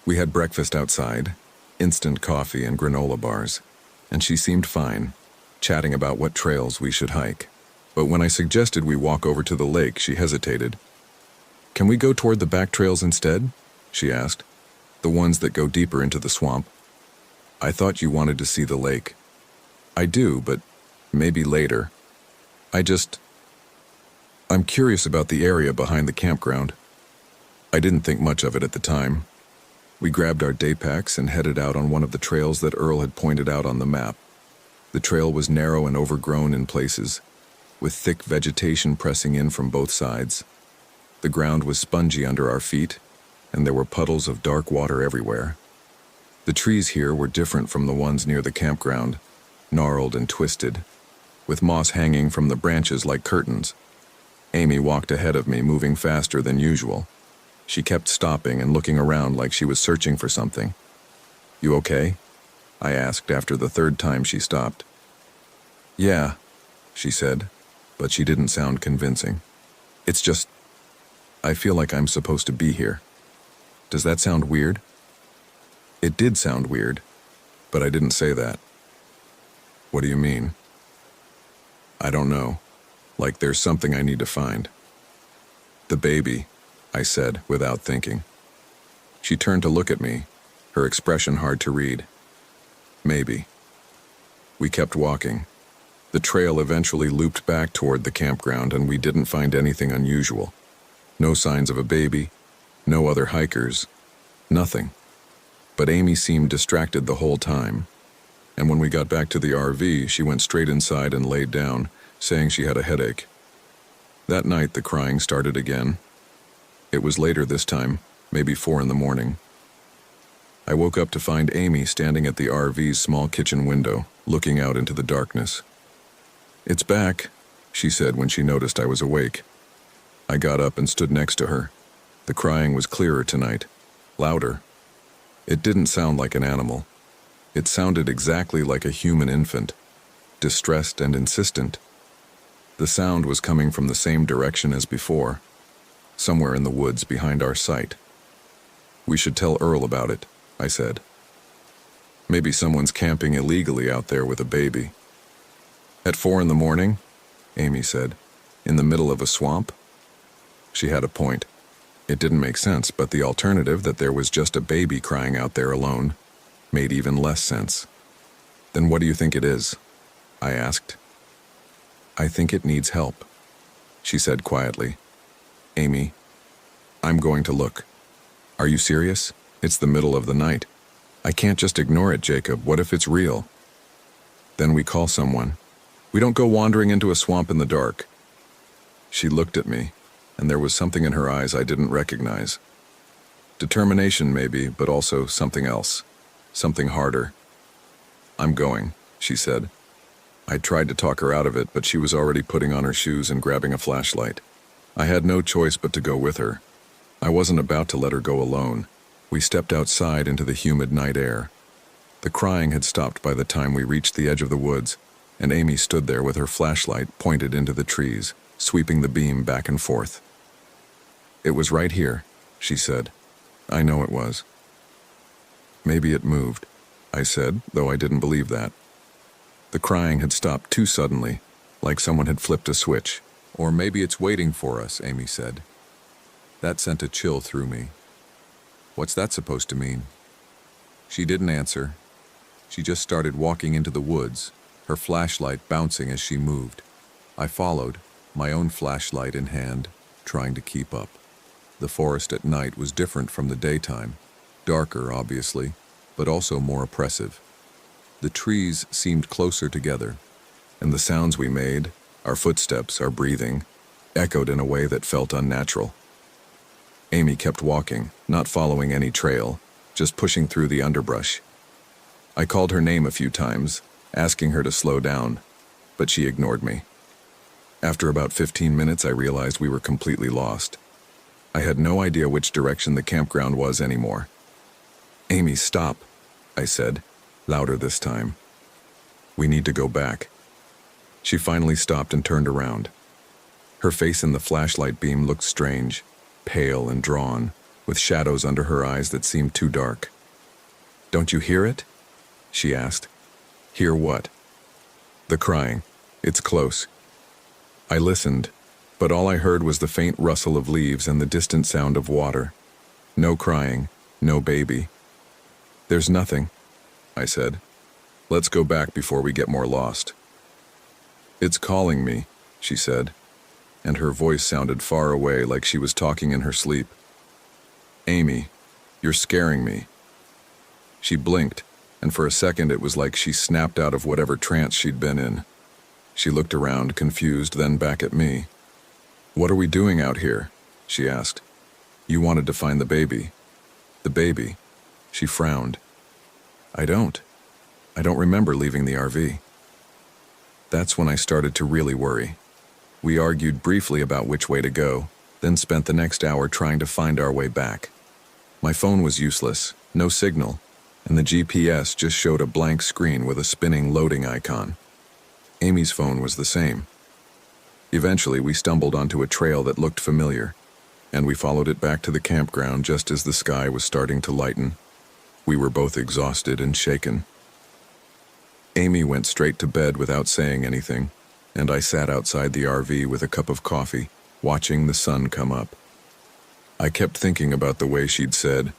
We had breakfast outside, instant coffee and granola bars, and she seemed fine, chatting about what trails we should hike. But when I suggested we walk over to the lake, she hesitated. "Can we go toward the back trails instead?" she asked. "The ones that go deeper into the swamp." "I thought you wanted to see the lake." "I do, but maybe later. I'm curious about the area behind the campground." I didn't think much of it at the time. We grabbed our day packs and headed out on one of the trails that Earl had pointed out on the map. The trail was narrow and overgrown in places, with thick vegetation pressing in from both sides. The ground was spongy under our feet, and there were puddles of dark water everywhere. The trees here were different from the ones near the campground, gnarled and twisted, with moss hanging from the branches like curtains. Amy walked ahead of me, moving faster than usual. She kept stopping and looking around like she was searching for something. "You okay?" I asked after the 3rd time she stopped. "Yeah," she said, but she didn't sound convincing. "It's just, I feel like I'm supposed to be here." Does that sound weird? It did sound weird, but I didn't say that. "What do you mean?" "I don't know. Like there's something I need to find." "The baby," I said without thinking. She turned to look at me, her expression hard to read. "Maybe." We kept walking. The trail eventually looped back toward the campground, and we didn't find anything unusual. No signs of a baby, no other hikers, nothing. But Amy seemed distracted the whole time. And when we got back to the RV, she went straight inside and laid down, saying she had a headache. That night, the crying started again. It was later this time, maybe 4 in the morning. I woke up to find Amy standing at the RV's small kitchen window, looking out into the darkness. "It's back," she said when she noticed I was awake. I got up and stood next to her. The crying was clearer tonight, louder. It didn't sound like an animal. It sounded exactly like a human infant, distressed and insistent. The sound was coming from the same direction as before, somewhere in the woods behind our site. "We should tell Earl about it," I said. "Maybe someone's camping illegally out there with a baby." "At 4 in the morning?" Amy said. "In the middle of a swamp?" She had a point. It didn't make sense, but the alternative, that there was just a baby crying out there alone, made even less sense. "Then what do you think it is?" I asked. "I think it needs help," she said quietly. "Amy, I'm going to look." "Are you serious? It's the middle of the night. I can't just ignore it, Jacob. What if it's real?" "Then we call someone. We don't go wandering into a swamp in the dark." She looked at me, and there was something in her eyes I didn't recognize. Determination, maybe, but also something else. Something harder. "I'm going," she said. I tried to talk her out of it, but she was already putting on her shoes and grabbing a flashlight. I had no choice but to go with her. I wasn't about to let her go alone. We stepped outside into the humid night air. The crying had stopped by the time we reached the edge of the woods, and Amy stood there with her flashlight pointed into the trees, sweeping the beam back and forth. "It was right here," she said. "I know it was." "Maybe it moved," I said, though I didn't believe that. The crying had stopped too suddenly, like someone had flipped a switch. "Or maybe it's waiting for us," Amy said. That sent a chill through me. What's that supposed to mean? She didn't answer. She just started walking into the woods, her flashlight bouncing as she moved. I followed, my own flashlight in hand, trying to keep up. The forest at night was different from the daytime. Darker, obviously, but also more oppressive. The trees seemed closer together, and the sounds we made, our footsteps, our breathing, echoed in a way that felt unnatural. Amy kept walking, not following any trail, just pushing through the underbrush. I called her name a few times, asking her to slow down, but she ignored me. After about 15 minutes, I realized we were completely lost. I had no idea which direction the campground was anymore. "Amy, stop," I said, louder this time. "We need to go back." She finally stopped and turned around. Her face in the flashlight beam looked strange, pale and drawn, with shadows under her eyes that seemed too dark. "Don't you hear it?" she asked. "Hear what?" "The crying. It's close." I listened, but all I heard was the faint rustle of leaves and the distant sound of water. No crying, no baby. "There's nothing," I said. "Let's go back before we get more lost." "It's calling me," she said, and her voice sounded far away, like she was talking in her sleep. "Amy, you're scaring me." She blinked, and for a second it was like she snapped out of whatever trance she'd been in. She looked around, confused, then back at me. "What are we doing out here?" she asked. "You wanted to find the baby." "The baby?" She frowned. I don't remember leaving the RV." That's when I started to really worry. We argued briefly about which way to go, then spent the next hour trying to find our way back. My phone was useless, no signal, and the GPS just showed a blank screen with a spinning loading icon. Amy's phone was the same. Eventually, we stumbled onto a trail that looked familiar, and we followed it back to the campground just as the sky was starting to lighten. We were both exhausted and shaken. Amy went straight to bed without saying anything, and I sat outside the RV with a cup of coffee, watching the sun come up. I kept thinking about the way she'd said,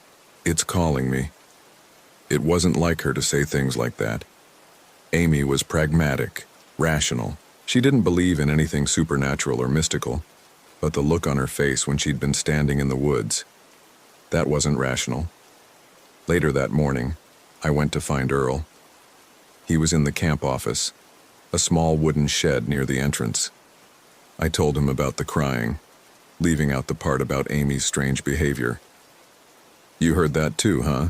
"It's calling me." It wasn't like her to say things like that. Amy was pragmatic, rational. She didn't believe in anything supernatural or mystical, but the look on her face when she'd been standing in the woods, that wasn't rational. Later that morning, I went to find Earl. He was in the camp office, a small wooden shed near the entrance. I told him about the crying, leaving out the part about Amy's strange behavior. "You heard that too, huh?"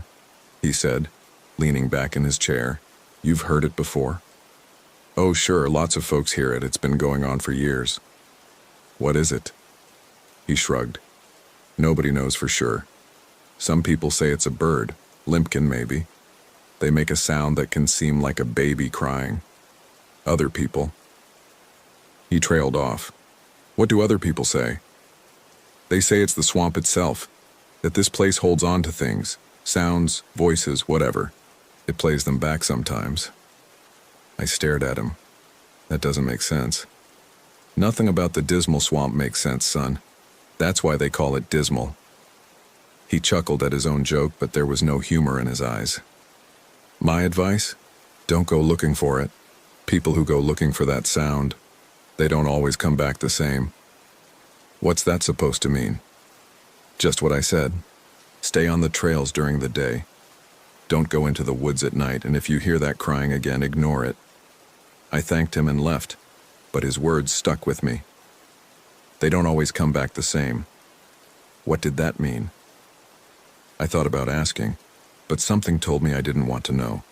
he said, leaning back in his chair. "You've heard it before?" "Oh, sure, lots of folks hear it. It's been going on for years." "What is it?" He shrugged. "Nobody knows for sure. Some people say it's a bird, limpkin maybe. They make a sound that can seem like a baby crying. Other people..." He trailed off. "What do other people say?" "They say it's the swamp itself, that this place holds on to things, sounds, voices, whatever. It plays them back sometimes." I stared at him. "That doesn't make sense." "Nothing about the dismal swamp makes sense, son. That's why they call it dismal." He chuckled at his own joke, but there was no humor in his eyes. "My advice? Don't go looking for it. People who go looking for that sound, they don't always come back the same." "What's that supposed to mean?" "Just what I said. Stay on the trails during the day. Don't go into the woods at night, and if you hear that crying again, ignore it." I thanked him and left, but his words stuck with me. They don't always come back the same. What did that mean? I thought about asking, but something told me I didn't want to know.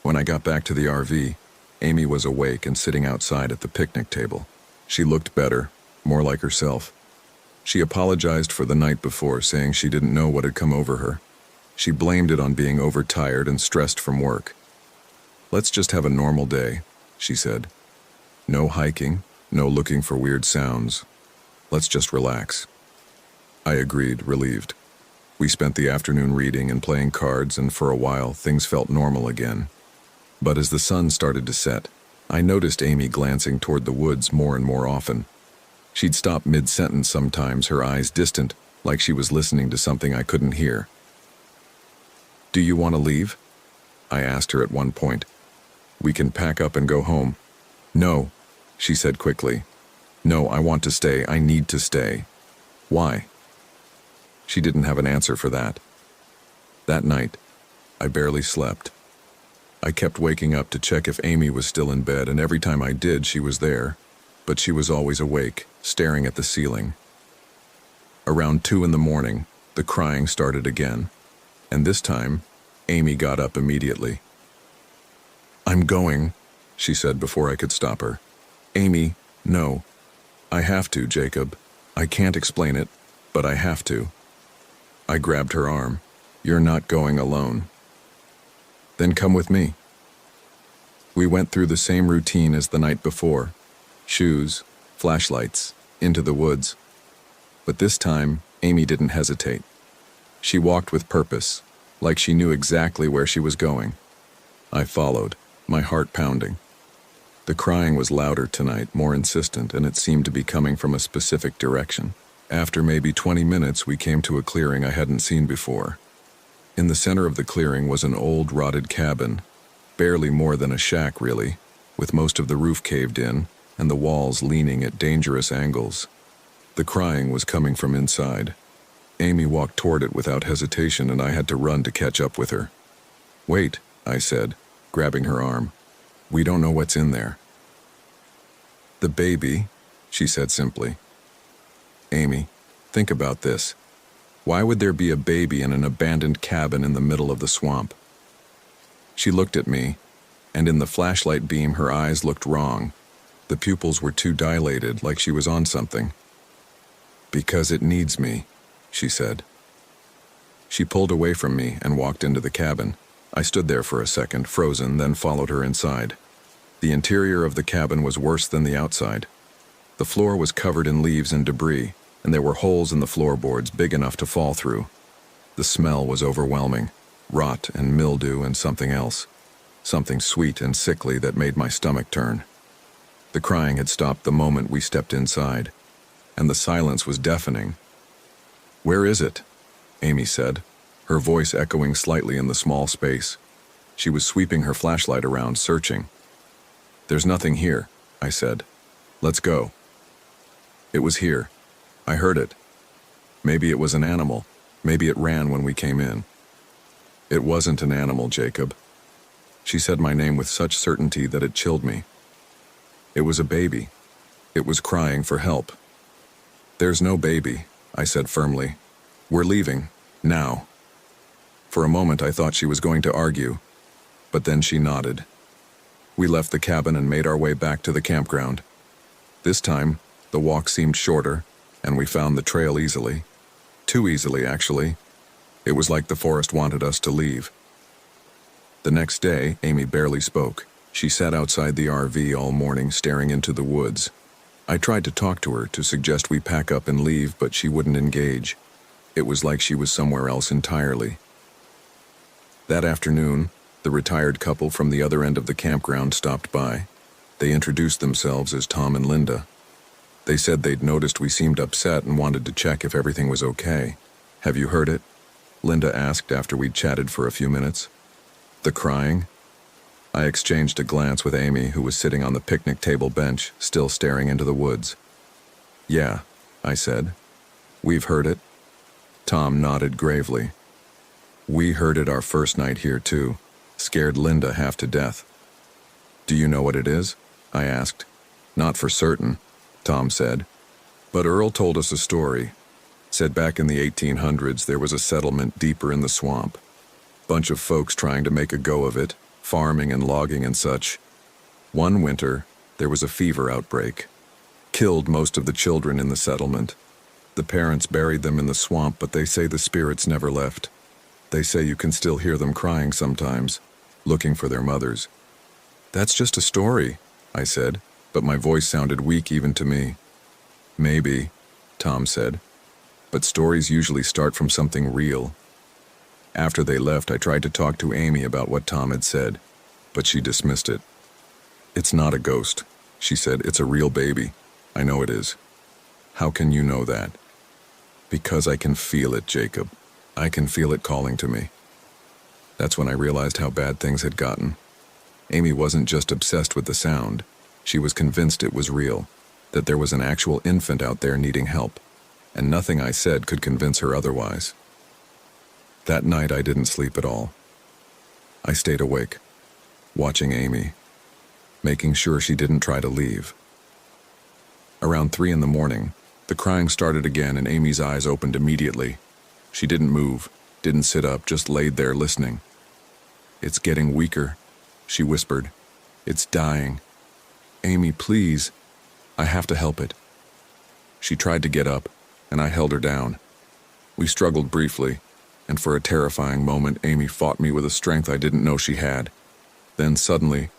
When I got back to the RV, Amy was awake and sitting outside at the picnic table. She looked better, more like herself. She apologized for the night before, saying she didn't know what had come over her. She blamed it on being overtired and stressed from work. "Let's just have a normal day," she said. "No hiking, no looking for weird sounds. Let's just relax." I agreed, relieved. We spent the afternoon reading and playing cards, and for a while things felt normal again. But as the sun started to set, I noticed Amy glancing toward the woods more and more often. She'd stop mid-sentence sometimes, her eyes distant, like she was listening to something I couldn't hear. "Do you want to leave?" I asked her at one point. "We can pack up and go home." "No," she said quickly. "No, I want to stay. I need to stay." "Why?" She didn't have an answer for that. That night, I barely slept. I kept waking up to check if Amy was still in bed, and every time I did, she was there, but she was always awake, staring at the ceiling. Around 2 in the morning, the crying started again, and this time, Amy got up immediately. "I'm going," she said before I could stop her. "Amy, no. I have to, Jacob. I can't explain it, but I have to." I grabbed her arm. "You're not going alone." "Then come with me." We went through the same routine as the night before. Shoes, flashlights, into the woods. But this time, Amy didn't hesitate. She walked with purpose, like she knew exactly where she was going. I followed, my heart pounding. The crying was louder tonight, more insistent, and it seemed to be coming from a specific direction. After maybe 20 minutes, we came to a clearing I hadn't seen before. In the center of the clearing was an old, rotted cabin, barely more than a shack, really, with most of the roof caved in and the walls leaning at dangerous angles. The crying was coming from inside. Amy walked toward it without hesitation, and I had to run to catch up with her. "Wait," I said, grabbing her arm. "We don't know what's in there." "The baby," she said simply. "Amy, think about this. Why would there be a baby in an abandoned cabin in the middle of the swamp?" She looked at me, and in the flashlight beam her eyes looked wrong. The pupils were too dilated, like she was on something. "Because it needs me," she said. She pulled away from me and walked into the cabin. I stood there for a second, frozen, then followed her inside. The interior of the cabin was worse than the outside. The floor was covered in leaves and debris, and there were holes in the floorboards big enough to fall through. The smell was overwhelming, rot and mildew and something else, something sweet and sickly that made my stomach turn. The crying had stopped the moment we stepped inside, and the silence was deafening. "Where is it?" Amy said, her voice echoing slightly in the small space. She was sweeping her flashlight around, searching. "There's nothing here," I said. "Let's go." It was here. I heard it. Maybe it was an animal. Maybe it ran when we came in. It wasn't an animal, Jacob. She said my name with such certainty that it chilled me. It was a baby. It was crying for help. There's no baby, I said firmly. We're leaving, now. For a moment I thought she was going to argue, but then she nodded. We left the cabin and made our way back to the campground. This time, the walk seemed shorter, and we found the trail easily. Too easily, actually. It was like the forest wanted us to leave. The next day, Amy barely spoke. She sat outside the RV all morning staring into the woods. I tried to talk to her to suggest we pack up and leave, but she wouldn't engage. It was like she was somewhere else entirely. That afternoon, the retired couple from the other end of the campground stopped by. They introduced themselves as Tom and Linda. They said they'd noticed we seemed upset and wanted to check if everything was okay. Have you heard it? Linda asked after we'd chatted for a few minutes. The crying? I exchanged a glance with Amy, who was sitting on the picnic table bench, still staring into the woods. Yeah, I said. We've heard it. Tom nodded gravely. We heard it our first night here too. Scared Linda half to death. Do you know what it is? I asked. Not for certain, Tom said. But Earl told us a story. Said back in the 1800s there was a settlement deeper in the swamp. Bunch of folks trying to make a go of it, farming and logging and such. One winter, there was a fever outbreak. Killed most of the children in the settlement. The parents buried them in the swamp, but they say the spirits never left. They say you can still hear them crying sometimes, looking for their mothers. That's just a story, I said, but my voice sounded weak even to me. Maybe, Tom said, but stories usually start from something real. After they left, I tried to talk to Amy about what Tom had said, but she dismissed it. It's not a ghost, she said. It's a real baby. I know it is. How can you know that? Because I can feel it, Jacob. I can feel it calling to me. That's when I realized how bad things had gotten. Amy wasn't just obsessed with the sound. She was convinced it was real, that there was an actual infant out there needing help, and nothing I said could convince her otherwise. That night I didn't sleep at all. I stayed awake, watching Amy, making sure she didn't try to leave. Around 3 a.m, the crying started again and Amy's eyes opened immediately. She didn't move, didn't sit up, just laid there listening. It's getting weaker, she whispered. It's dying. Amy, please. I have to help it. She tried to get up, and I held her down. We struggled briefly, and for a terrifying moment, Amy fought me with a strength I didn't know she had. Then suddenly,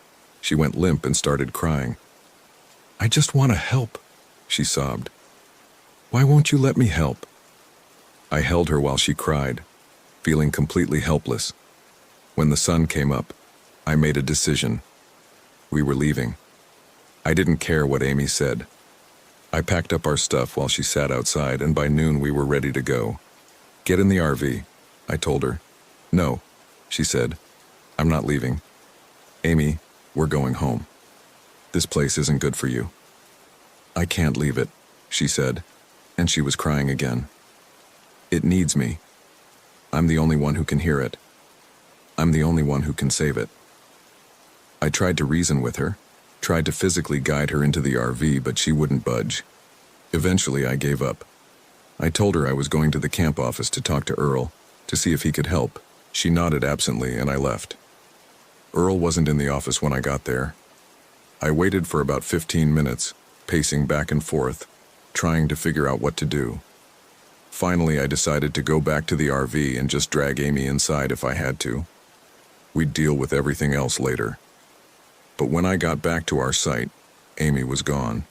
she went limp and started crying. I just want to help, she sobbed. Why won't you let me help? I held her while she cried, feeling completely helpless. When the sun came up, I made a decision. We were leaving. I didn't care what Amy said. I packed up our stuff while she sat outside, and by noon we were ready to go. Get in the RV, I told her. No, she said. I'm not leaving. Amy, we're going home. This place isn't good for you. I can't leave it, she said, and she was crying again. It needs me. I'm the only one who can hear it. I'm the only one who can save it. I tried to reason with her, tried to physically guide her into the RV, but she wouldn't budge. Eventually, I gave up. I told her I was going to the camp office to talk to Earl, to see if he could help. She nodded absently, and I left. Earl wasn't in the office when I got there. I waited for about 15 minutes, pacing back and forth, trying to figure out what to do. Finally, I decided to go back to the RV and just drag Amy inside if I had to. We'd deal with everything else later. But when I got back to our site, Amy was gone.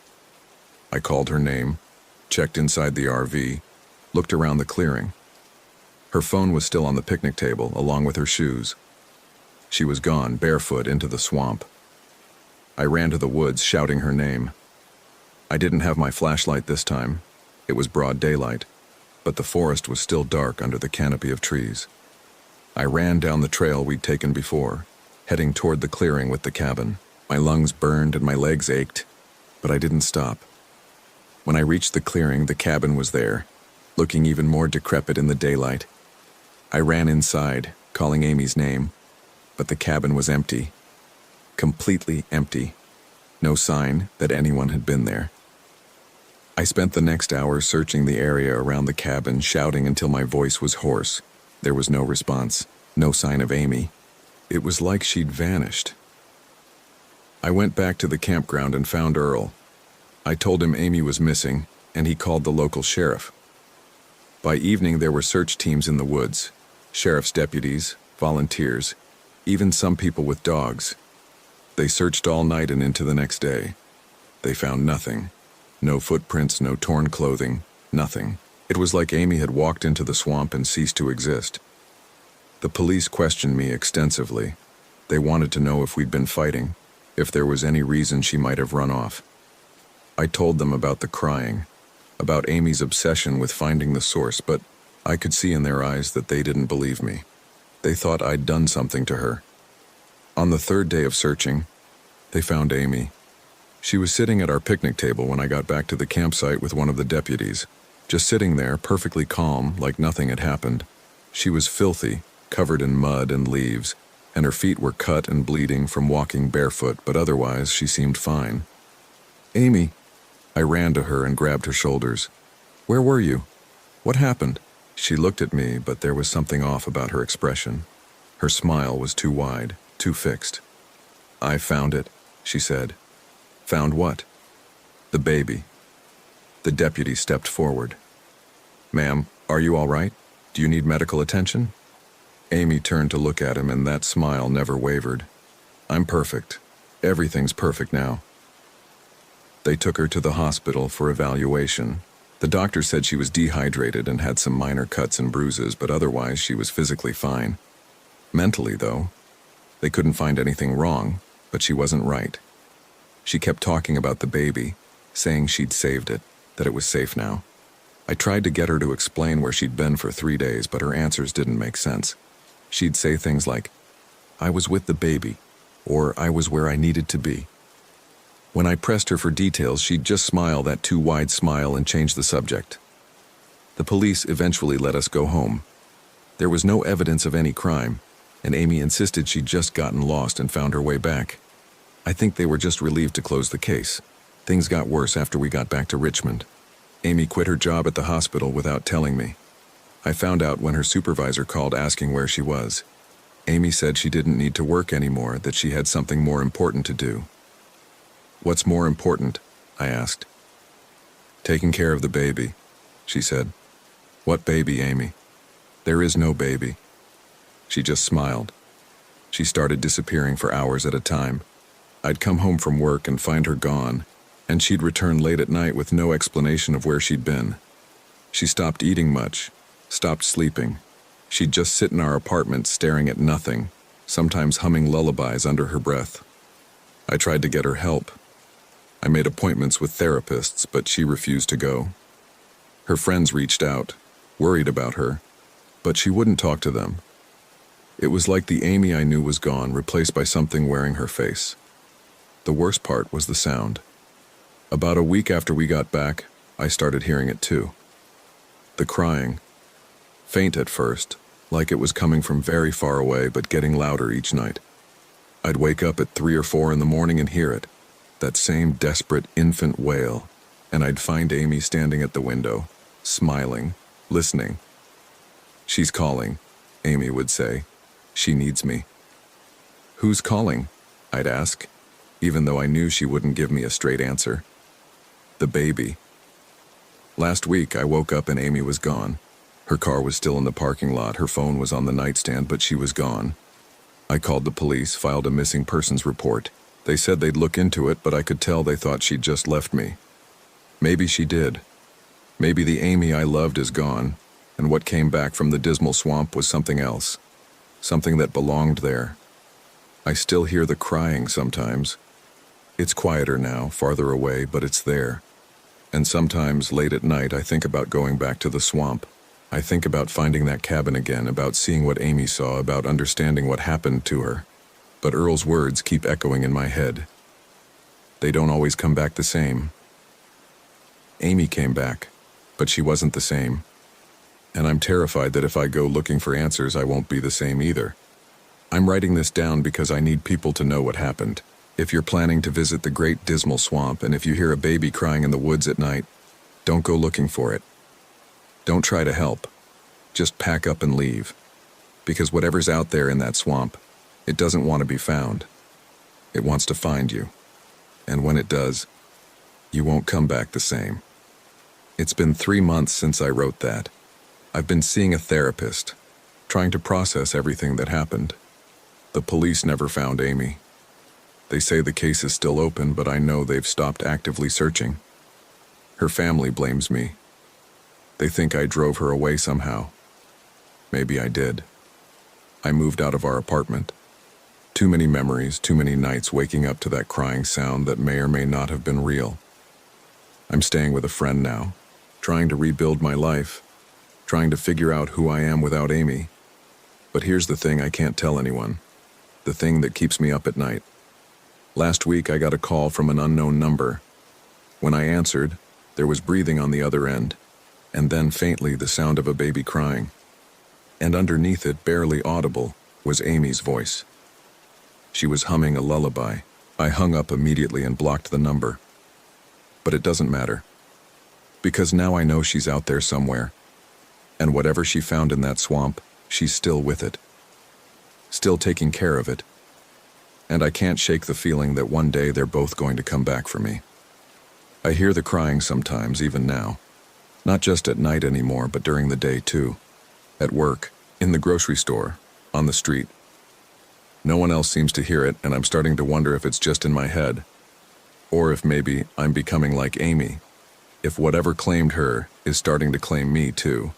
I called her name, checked inside the RV, looked around the clearing. Her phone was still on the picnic table, along with her shoes. She was gone, barefoot, into the swamp. I ran to the woods, shouting her name. I didn't have my flashlight this time. It was broad daylight, but the forest was still dark under the canopy of trees. I ran down the trail we'd taken before, heading toward the clearing with the cabin. My lungs burned and my legs ached, but I didn't stop. When I reached the clearing, the cabin was there, looking even more decrepit in the daylight. I ran inside, calling Amy's name, but the cabin was empty. Completely empty. No sign that anyone had been there. I spent the next hour searching the area around the cabin, shouting until my voice was hoarse. There was no response, no sign of Amy. It was like she'd vanished. I went back to the campground and found Earl. I told him Amy was missing, and he called the local sheriff. By evening, there were search teams in the woods, sheriff's deputies, volunteers, even some people with dogs. They searched all night and into the next day. They found nothing. No footprints, no torn clothing, nothing. It was like Amy had walked into the swamp and ceased to exist. The police questioned me extensively. They wanted to know if we'd been fighting, if there was any reason she might have run off. I told them about the crying, about Amy's obsession with finding the source, but I could see in their eyes that they didn't believe me. They thought I'd done something to her. On the third day of searching, they found Amy. She was sitting at our picnic table when I got back to the campsite with one of the deputies, just sitting there, perfectly calm, like nothing had happened. She was filthy, covered in mud and leaves, and her feet were cut and bleeding from walking barefoot, but otherwise she seemed fine. "Amy," I ran to her and grabbed her shoulders. "Where were you? What happened?" She looked at me, but there was something off about her expression. Her smile was too wide, too fixed. "I found it," she said. "Found what?" "The baby." The deputy stepped forward. "Ma'am, are you all right? Do you need medical attention?" Amy turned to look at him, and that smile never wavered. "I'm perfect. Everything's perfect now." They took her to the hospital for evaluation. The doctor said she was dehydrated and had some minor cuts and bruises, but otherwise she was physically fine. Mentally, though, they couldn't find anything wrong, but she wasn't right. She kept talking about the baby, saying she'd saved it, that it was safe now. I tried to get her to explain where she'd been for 3 days, but her answers didn't make sense. She'd say things like, "I was with the baby," or "I was where I needed to be." When I pressed her for details, she'd just smile that too wide smile and change the subject. The police eventually let us go home. There was no evidence of any crime, and Amy insisted she'd just gotten lost and found her way back. I think they were just relieved to close the case. Things got worse after we got back to Richmond. Amy quit her job at the hospital without telling me. I found out when her supervisor called asking where she was. Amy said she didn't need to work anymore, that she had something more important to do. "What's more important?" I asked. "Taking care of the baby," she said. "What baby, Amy?" "There is no baby." She just smiled. She started disappearing for hours at a time. I'd come home from work and find her gone, and she'd return late at night with no explanation of where she'd been. She stopped eating much, stopped sleeping. She'd just sit in our apartment staring at nothing, sometimes humming lullabies under her breath. I tried to get her help. I made appointments with therapists, but she refused to go. Her friends reached out, worried about her, but she wouldn't talk to them. It was like the Amy I knew was gone, replaced by something wearing her face. The worst part was the sound. About a week after we got back, I started hearing it too. The crying. Faint at first, like it was coming from very far away, but getting louder each night. I'd wake up at 3 or 4 in the morning and hear it, that same desperate infant wail, and I'd find Amy standing at the window, smiling, listening. "She's calling," Amy would say. "She needs me." "Who's calling?" I'd ask, even though I knew she wouldn't give me a straight answer. "The baby." Last week, I woke up and Amy was gone. Her car was still in the parking lot, her phone was on the nightstand, but she was gone. I called the police, filed a missing persons report. They said they'd look into it, but I could tell they thought she'd just left me. Maybe she did. Maybe the Amy I loved is gone, and what came back from the dismal swamp was something else. Something that belonged there. I still hear the crying sometimes. It's quieter now, farther away, but it's there. And sometimes, late at night, I think about going back to the swamp. I think about finding that cabin again, about seeing what Amy saw, about understanding what happened to her. But Earl's words keep echoing in my head. They don't always come back the same. Amy came back, but she wasn't the same. And I'm terrified that if I go looking for answers, I won't be the same either. I'm writing this down because I need people to know what happened. If you're planning to visit the Great Dismal Swamp and if you hear a baby crying in the woods at night, don't go looking for it. Don't try to help. Just pack up and leave. Because whatever's out there in that swamp, it doesn't want to be found. It wants to find you. And when it does, you won't come back the same. It's been 3 months since I wrote that. I've been seeing a therapist, trying to process everything that happened. The police never found Amy. They say the case is still open, but I know they've stopped actively searching. Her family blames me. They think I drove her away somehow. Maybe I did. I moved out of our apartment. Too many memories, too many nights waking up to that crying sound that may or may not have been real. I'm staying with a friend now, trying to rebuild my life, trying to figure out who I am without Amy. But here's the thing I can't tell anyone. The thing that keeps me up at night. Last week I got a call from an unknown number. When I answered, there was breathing on the other end, and then faintly the sound of a baby crying. And underneath it, barely audible, was Amy's voice. She was humming a lullaby. I hung up immediately and blocked the number. But it doesn't matter. Because now I know she's out there somewhere. And whatever she found in that swamp, she's still with it. Still taking care of it. And I can't shake the feeling that one day they're both going to come back for me. I hear the crying sometimes, even now. Not just at night anymore, but during the day too. At work, in the grocery store, on the street. No one else seems to hear it, and I'm starting to wonder if it's just in my head. Or if maybe I'm becoming like Amy. If whatever claimed her is starting to claim me too.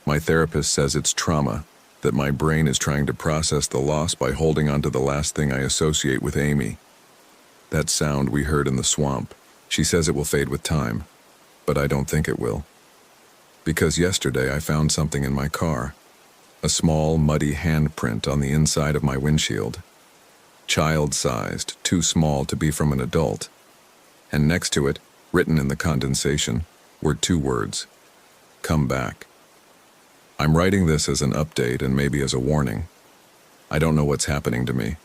My therapist says it's trauma, that my brain is trying to process the loss by holding on to the last thing I associate with Amy. That sound we heard in the swamp. She says it will fade with time, but I don't think it will. Because yesterday I found something in my car. A small, muddy handprint on the inside of my windshield. Child-sized, too small to be from an adult. And next to it, written in the condensation, were 2 words. Come back. I'm writing this as an update and maybe as a warning. I don't know what's happening to me.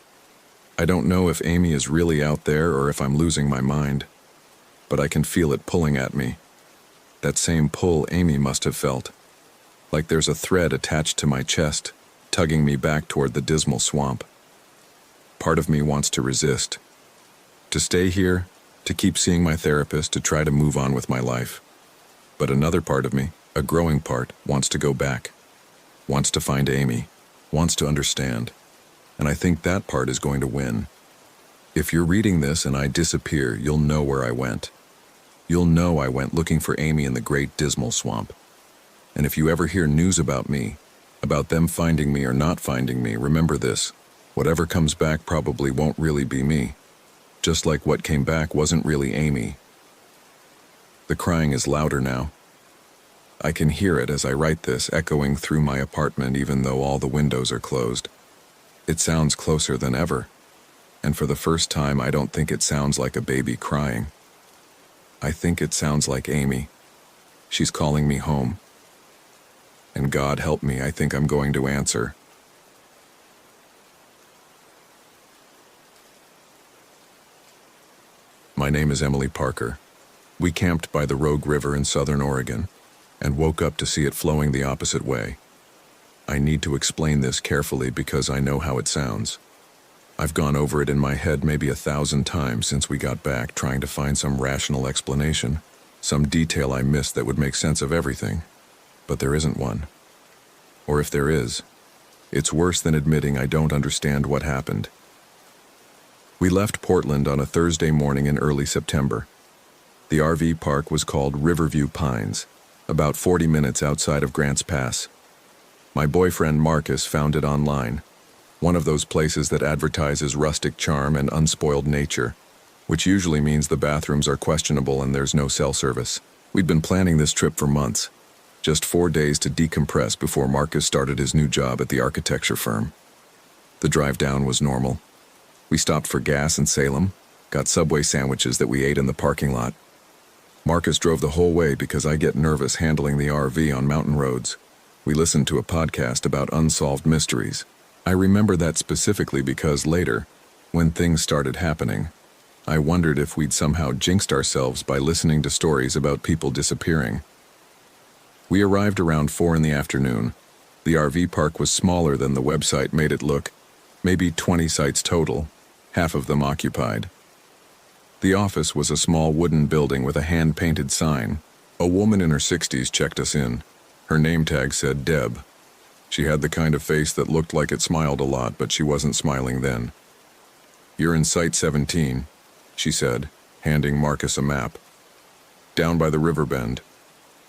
I don't know if Amy is really out there or if I'm losing my mind. But I can feel it pulling at me. That same pull Amy must have felt. Like there's a thread attached to my chest, tugging me back toward the dismal swamp. Part of me wants to resist. To stay here, to keep seeing my therapist, to try to move on with my life. But another part of me, a growing part, wants to go back. Wants to find Amy. Wants to understand. And I think that part is going to win. If you're reading this and I disappear, you'll know where I went. You'll know I went looking for Amy in the Great Dismal Swamp. And if you ever hear news about me, about them finding me or not finding me, remember this. Whatever comes back probably won't really be me. Just like what came back wasn't really Amy. The crying is louder now. I can hear it as I write this, echoing through my apartment even though all the windows are closed. It sounds closer than ever. And for the first time, I don't think it sounds like a baby crying. I think it sounds like Amy. She's calling me home. And God help me, I think I'm going to answer. My name is Emily Parker. We camped by the Rogue River in southern Oregon and woke up to see it flowing the opposite way. I need to explain this carefully because I know how it sounds. I've gone over it in my head maybe 1,000 times since we got back, trying to find some rational explanation, some detail I missed that would make sense of everything. But there isn't one. Or if there is, it's worse than admitting I don't understand what happened. We left Portland on a Thursday morning in early September. The RV park was called Riverview Pines, about 40 minutes outside of Grants Pass. My boyfriend Marcus found it online, one of those places that advertises rustic charm and unspoiled nature, which usually means the bathrooms are questionable and there's no cell service. We'd been planning this trip for months, just 4 days to decompress before Marcus started his new job at the architecture firm. The drive down was normal. We stopped for gas in Salem, got Subway sandwiches that we ate in the parking lot. Marcus drove the whole way because I get nervous handling the RV on mountain roads. We listened to a podcast about unsolved mysteries. I remember that specifically because later, when things started happening, I wondered if we'd somehow jinxed ourselves by listening to stories about people disappearing. We arrived around 4 in the afternoon. The RV park was smaller than the website made it look, maybe 20 sites total, half of them occupied. The office was a small wooden building with a hand-painted sign. A woman in her 60s checked us in. Her name tag said Deb. She had the kind of face that looked like it smiled a lot, but she wasn't smiling then. "You're in Site 17, she said, handing Marcus a map. "Down by the river bend.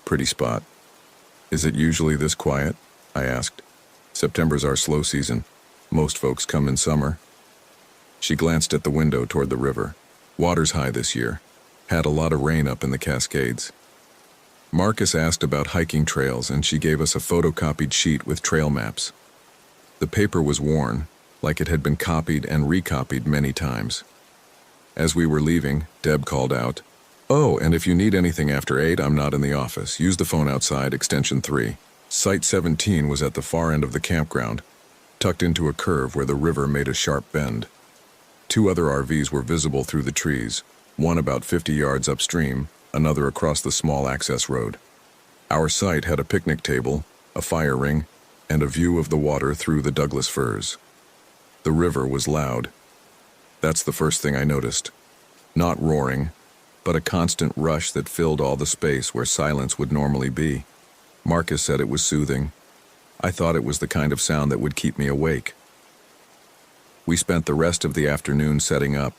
Pretty spot." "Is it usually this quiet?" I asked. "September's our slow season. Most folks come in summer." She glanced at the window toward the river. "Water's high this year. Had a lot of rain up in the Cascades." Marcus asked about hiking trails, and she gave us a photocopied sheet with trail maps. The paper was worn, like it had been copied and recopied many times. As we were leaving, Deb called out, "Oh, and if you need anything after 8, I'm not in the office. Use the phone outside, extension 3. Site 17 was at the far end of the campground, tucked into a curve where the river made a sharp bend. 2 other RVs were visible through the trees, one about 50 yards upstream, another across the small access road. Our site had a picnic table, a fire ring, and a view of the water through the Douglas firs. The river was loud. That's the first thing I noticed. Not roaring, but a constant rush that filled all the space where silence would normally be. Marcus said it was soothing. I thought it was the kind of sound that would keep me awake. We spent the rest of the afternoon setting up.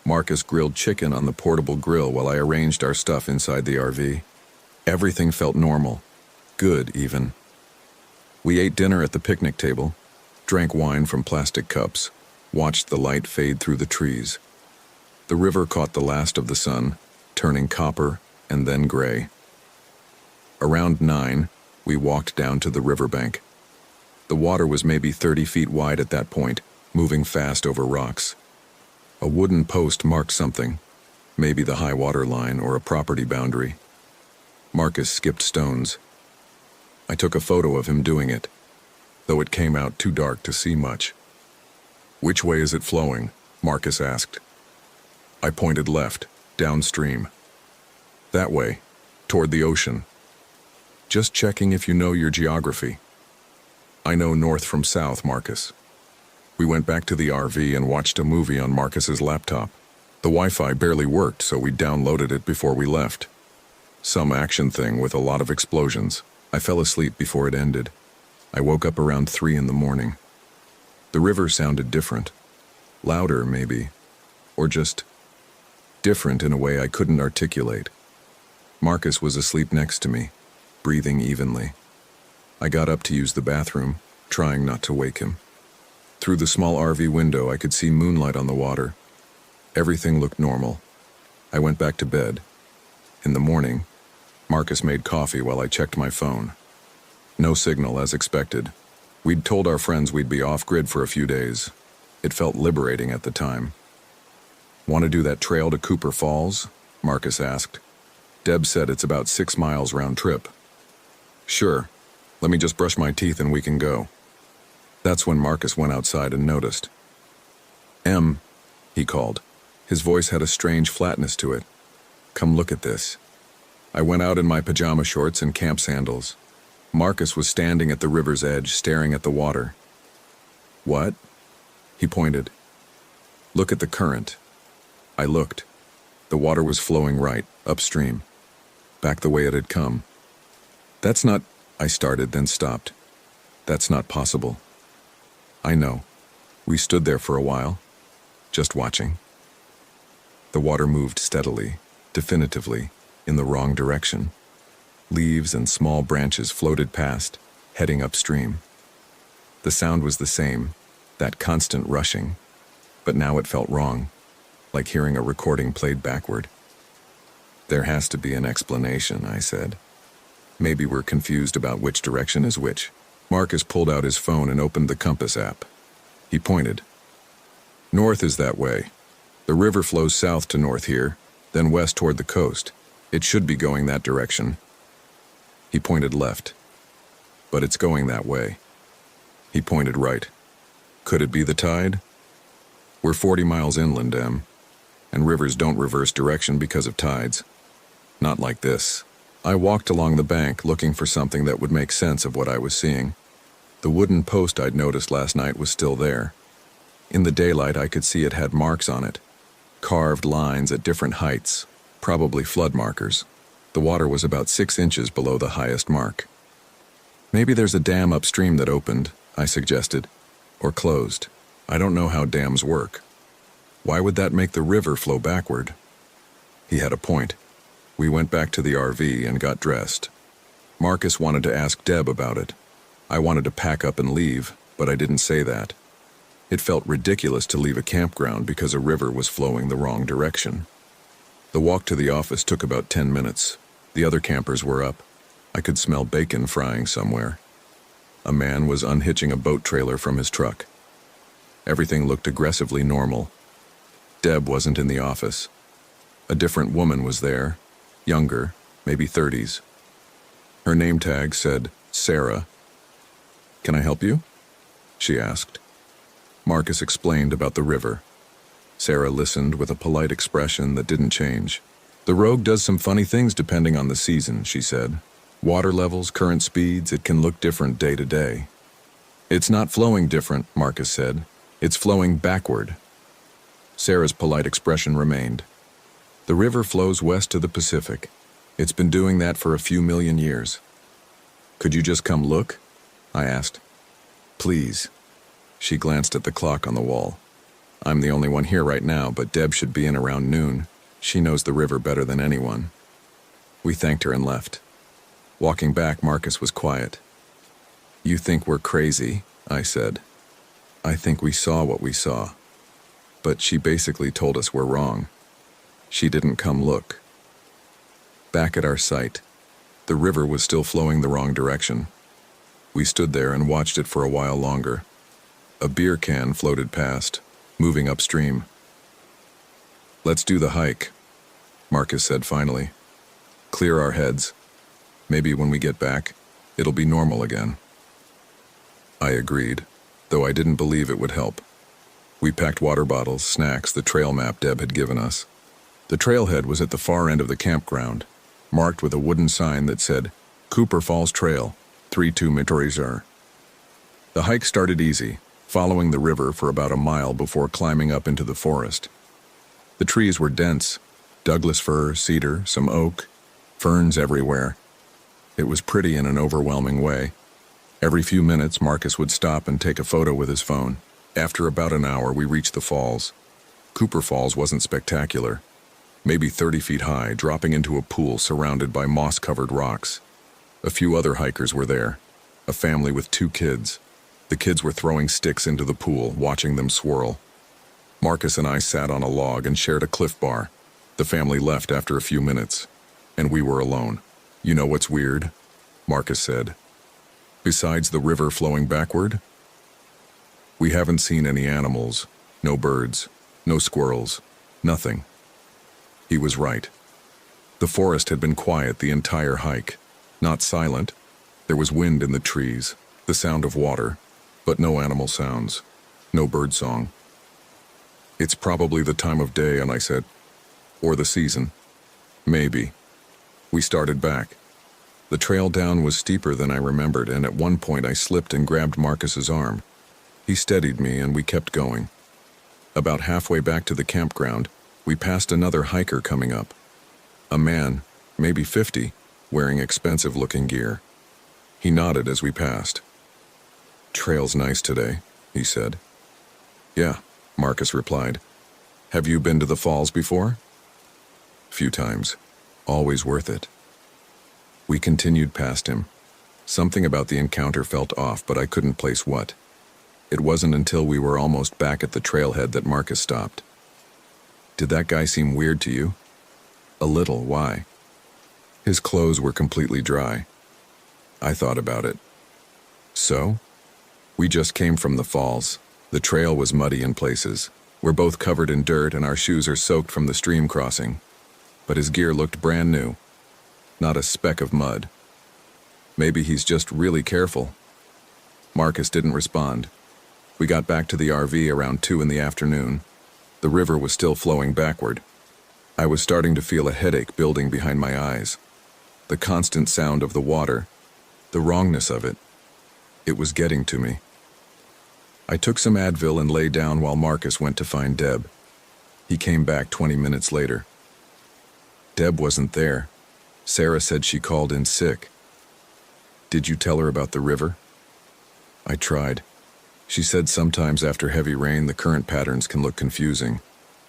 Marcus grilled chicken on the portable grill while I arranged our stuff inside the RV. Everything felt normal. Good, even. We ate dinner at the picnic table, drank wine from plastic cups, watched the light fade through the trees. The river caught the last of the sun, turning copper and then gray. Around 9, we walked down to the riverbank. The water was maybe 30 feet wide at that point, moving fast over rocks. A wooden post marked something, maybe the high water line or a property boundary. Marcus skipped stones. I took a photo of him doing it, though it came out too dark to see much. "Which way is it flowing?" Marcus asked. I pointed left, downstream. "That way, toward the ocean." "Just checking if you know your geography." "I know north from south, Marcus." We went back to the RV and watched a movie on Marcus's laptop. The Wi-Fi barely worked, so we downloaded it before we left. Some action thing with a lot of explosions. I fell asleep before it ended. I woke up around 3 in the morning. The river sounded different. Louder, maybe. Or just different in a way I couldn't articulate. Marcus was asleep next to me, breathing evenly. I got up to use the bathroom, trying not to wake him. Through the small RV window, I could see moonlight on the water. Everything looked normal. I went back to bed. In the morning, Marcus made coffee while I checked my phone. No signal, as expected. We'd told our friends we'd be off-grid for a few days. It felt liberating at the time. "Want to do that trail to Cooper Falls?" Marcus asked. Deb said it's about 6 miles round trip. "Sure. Let me just brush my teeth and we can go." That's when Marcus went outside and noticed. "Em," he called. His voice had a strange flatness to it. "Come look at this." I went out in my pajama shorts and camp sandals. Marcus was standing at the river's edge, staring at the water. "What?" He pointed. "Look at the current." I looked. The water was flowing right, upstream, back the way it had come. "That's not," I started, then stopped. "That's not possible." "I know." We stood there for a while, just watching. The water moved steadily, definitively, in the wrong direction. Leaves and small branches floated past, heading upstream. The sound was the same, that constant rushing, but now it felt wrong, like hearing a recording played backward. "There has to be an explanation," I said. "Maybe we're confused about which direction is which." Marcus pulled out his phone and opened the compass app. He pointed. "North is that way. The river flows south to north here, then west toward the coast. It should be going that direction. He pointed left. But it's going that way. He pointed right. Could it be the tide? We're 40 miles inland, Em, and rivers don't reverse direction because of tides. Not like this. I walked along the bank looking for something that would make sense of what I was seeing. The wooden post I'd noticed last night was still there. In the daylight, I could see it had marks on it. Carved lines at different heights, probably flood markers. The water was about 6 inches below the highest mark. Maybe there's a dam upstream that opened, I suggested, or closed. I don't know how dams work. Why would that make the river flow backward? He had a point. We went back to the RV and got dressed. Marcus wanted to ask Deb about it. I wanted to pack up and leave, but I didn't say that. It felt ridiculous to leave a campground because a river was flowing the wrong direction. The walk to the office took about 10 minutes. The other campers were up. I could smell bacon frying somewhere. A man was unhitching a boat trailer from his truck. Everything looked aggressively normal. Deb wasn't in the office. A different woman was there, younger, maybe 30s. Her name tag said Sarah. "Can I help you?" she asked. Marcus explained about the river. Sarah listened with a polite expression that didn't change. "The Rogue does some funny things depending on the season," she said. "Water levels, current speeds, it can look different day to day." "It's not flowing different," Marcus said. "It's flowing backward." Sarah's polite expression remained. "The river flows west to the Pacific. It's been doing that for a few million years." "Could you just come look?" I asked. "Please." She glanced at the clock on the wall. "I'm the only one here right now, but Deb should be in around noon. She knows the river better than anyone." We thanked her and left. Walking back, Marcus was quiet. "You think we're crazy," I said. "I think we saw what we saw. But she basically told us we're wrong. She didn't come look." Back at our site, the river was still flowing the wrong direction. We stood there and watched it for a while longer. A beer can floated past, moving upstream. "Let's do the hike," Marcus said finally. "Clear our heads. Maybe when we get back, it'll be normal again." I agreed, though I didn't believe it would help. We packed water bottles, snacks, the trail map Deb had given us. The trailhead was at the far end of the campground, marked with a wooden sign that said, "Cooper Falls Trail, 32 Mitorizar." The hike started easy, following the river for about a mile before climbing up into the forest. The trees were dense, Douglas fir, cedar, some oak, ferns everywhere. It was pretty in an overwhelming way. Every few minutes, Marcus would stop and take a photo with his phone. After about an hour, we reached the falls. Cooper Falls wasn't spectacular. Maybe 30 feet high, dropping into a pool surrounded by moss-covered rocks. A few other hikers were there, a family with 2 kids. The kids were throwing sticks into the pool, watching them swirl. Marcus and I sat on a log and shared a Cliff Bar. The family left after a few minutes, and we were alone. "You know what's weird?" Marcus said. "Besides the river flowing backward? We haven't seen any animals, no birds, no squirrels, nothing." He was right. The forest had been quiet the entire hike. Not silent. There was wind in the trees, the sound of water, but no animal sounds, no bird song. "It's probably the time of day," and I said, "or the season. Maybe." We started back. The trail down was steeper than I remembered, and at one point I slipped and grabbed Marcus's arm. He steadied me, and we kept going. About halfway back to the campground, we passed another hiker coming up. A man, maybe 50, wearing expensive-looking gear. He nodded as we passed. "Trail's nice today," he said. "Yeah," Marcus replied. "Have you been to the falls before?" "Few times. Always worth it." We continued past him. Something about the encounter felt off, but I couldn't place what. It wasn't until we were almost back at the trailhead that Marcus stopped. "Did that guy seem weird to you?" "A little. Why?" "His clothes were completely dry." I thought about it. "So?" "We just came from the falls. The trail was muddy in places. We're both covered in dirt and our shoes are soaked from the stream crossing." but his gear looked brand new, not a speck of mud. Maybe he's just really careful. Marcus didn't respond. We got back to the RV around 2 in the afternoon. The river was still flowing backward. I was starting to feel a headache building behind my eyes. The constant sound of the water, the wrongness of it, it was getting to me. I took some Advil and lay down while Marcus went to find Deb. He came back 20 minutes later. Deb wasn't there. Sarah said she called in sick. Did you tell her about the river? I tried. She said sometimes after heavy rain the current patterns can look confusing.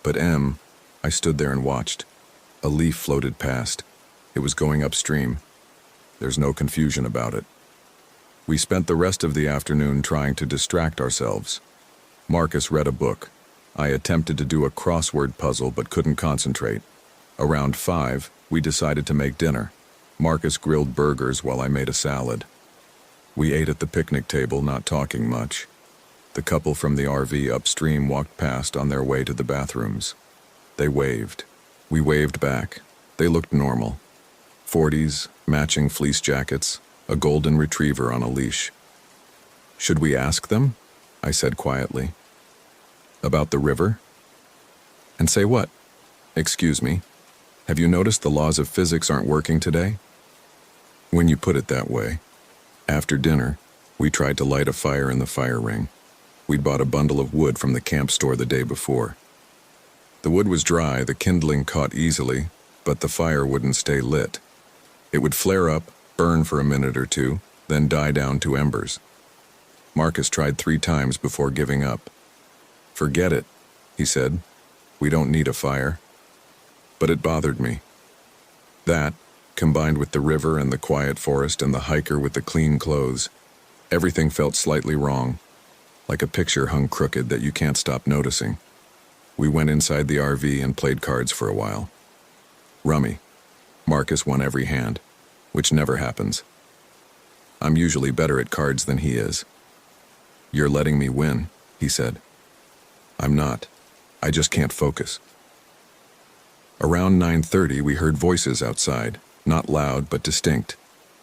But I stood there and watched. A leaf floated past. It was going upstream. There's no confusion about it. We spent the rest of the afternoon trying to distract ourselves. Marcus read a book. I attempted to do a crossword puzzle but couldn't concentrate. Around 5, we decided to make dinner. Marcus grilled burgers while I made a salad. We ate at the picnic table, not talking much. The couple from the RV upstream walked past on their way to the bathrooms. They waved. We waved back. They looked normal. 40s, matching fleece jackets, a golden retriever on a leash. Should we ask them? I said quietly. About the river? And say what? Excuse me. Have you noticed the laws of physics aren't working today? When you put it that way. After dinner, we tried to light a fire in the fire ring. We'd bought a bundle of wood from the camp store the day before. The wood was dry, the kindling caught easily, but the fire wouldn't stay lit. It would flare up, burn for a minute or two, then die down to embers. Marcus tried 3 times before giving up. Forget it, he said. We don't need a fire. But it bothered me. That, combined with the river and the quiet forest and the hiker with the clean clothes, everything felt slightly wrong, like a picture hung crooked that you can't stop noticing. We went inside the RV and played cards for a while. Rummy. Marcus won every hand, which never happens. I'm usually better at cards than he is. You're letting me win, he said. I'm not. I just can't focus. Around 9:30, we heard voices outside, not loud but distinct,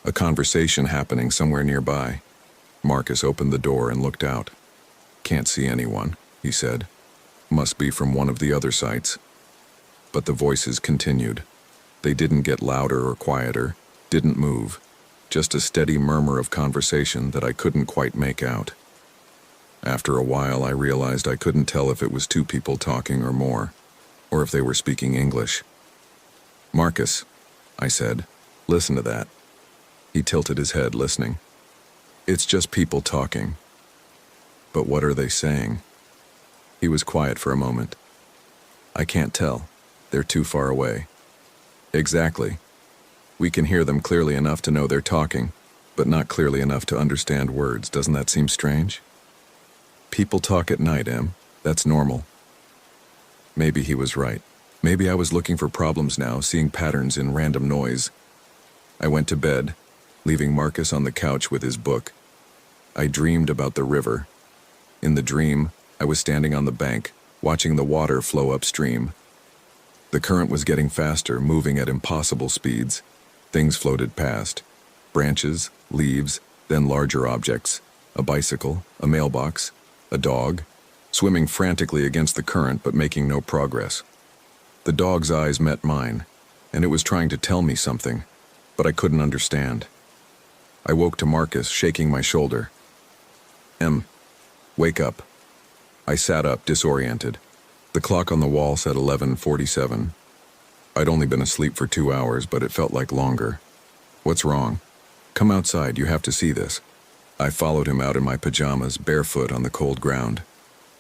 a conversation happening somewhere nearby. Marcus opened the door and looked out. Can't see anyone, he said. Must be from one of the other sites. But the voices continued. They didn't get louder or quieter, didn't move, just a steady murmur of conversation that I couldn't quite make out. After a while, I realized I couldn't tell if it was 2 people talking or more, or if they were speaking English. Marcus, I said, listen to that. He tilted his head, listening. It's just people talking. But what are they saying? He was quiet for a moment. I can't tell. They're too far away. Exactly. We can hear them clearly enough to know they're talking, but not clearly enough to understand words. Doesn't that seem strange? People talk at night, Em. That's normal. Maybe he was right. Maybe I was looking for problems now, seeing patterns in random noise. I went to bed, leaving Marcus on the couch with his book. I dreamed about the river. In the dream, I was standing on the bank, watching the water flow upstream. The current was getting faster, moving at impossible speeds. Things floated past. Branches, leaves, then larger objects. A bicycle, a mailbox, a dog, swimming frantically against the current but making no progress. The dog's eyes met mine, and it was trying to tell me something, but I couldn't understand. I woke to Marcus shaking my shoulder. Wake up. I sat up, disoriented. The clock on the wall said 11:47. I'd only been asleep for 2 hours, but it felt like longer. What's wrong? Come outside, you have to see this. I followed him out in my pajamas, barefoot on the cold ground.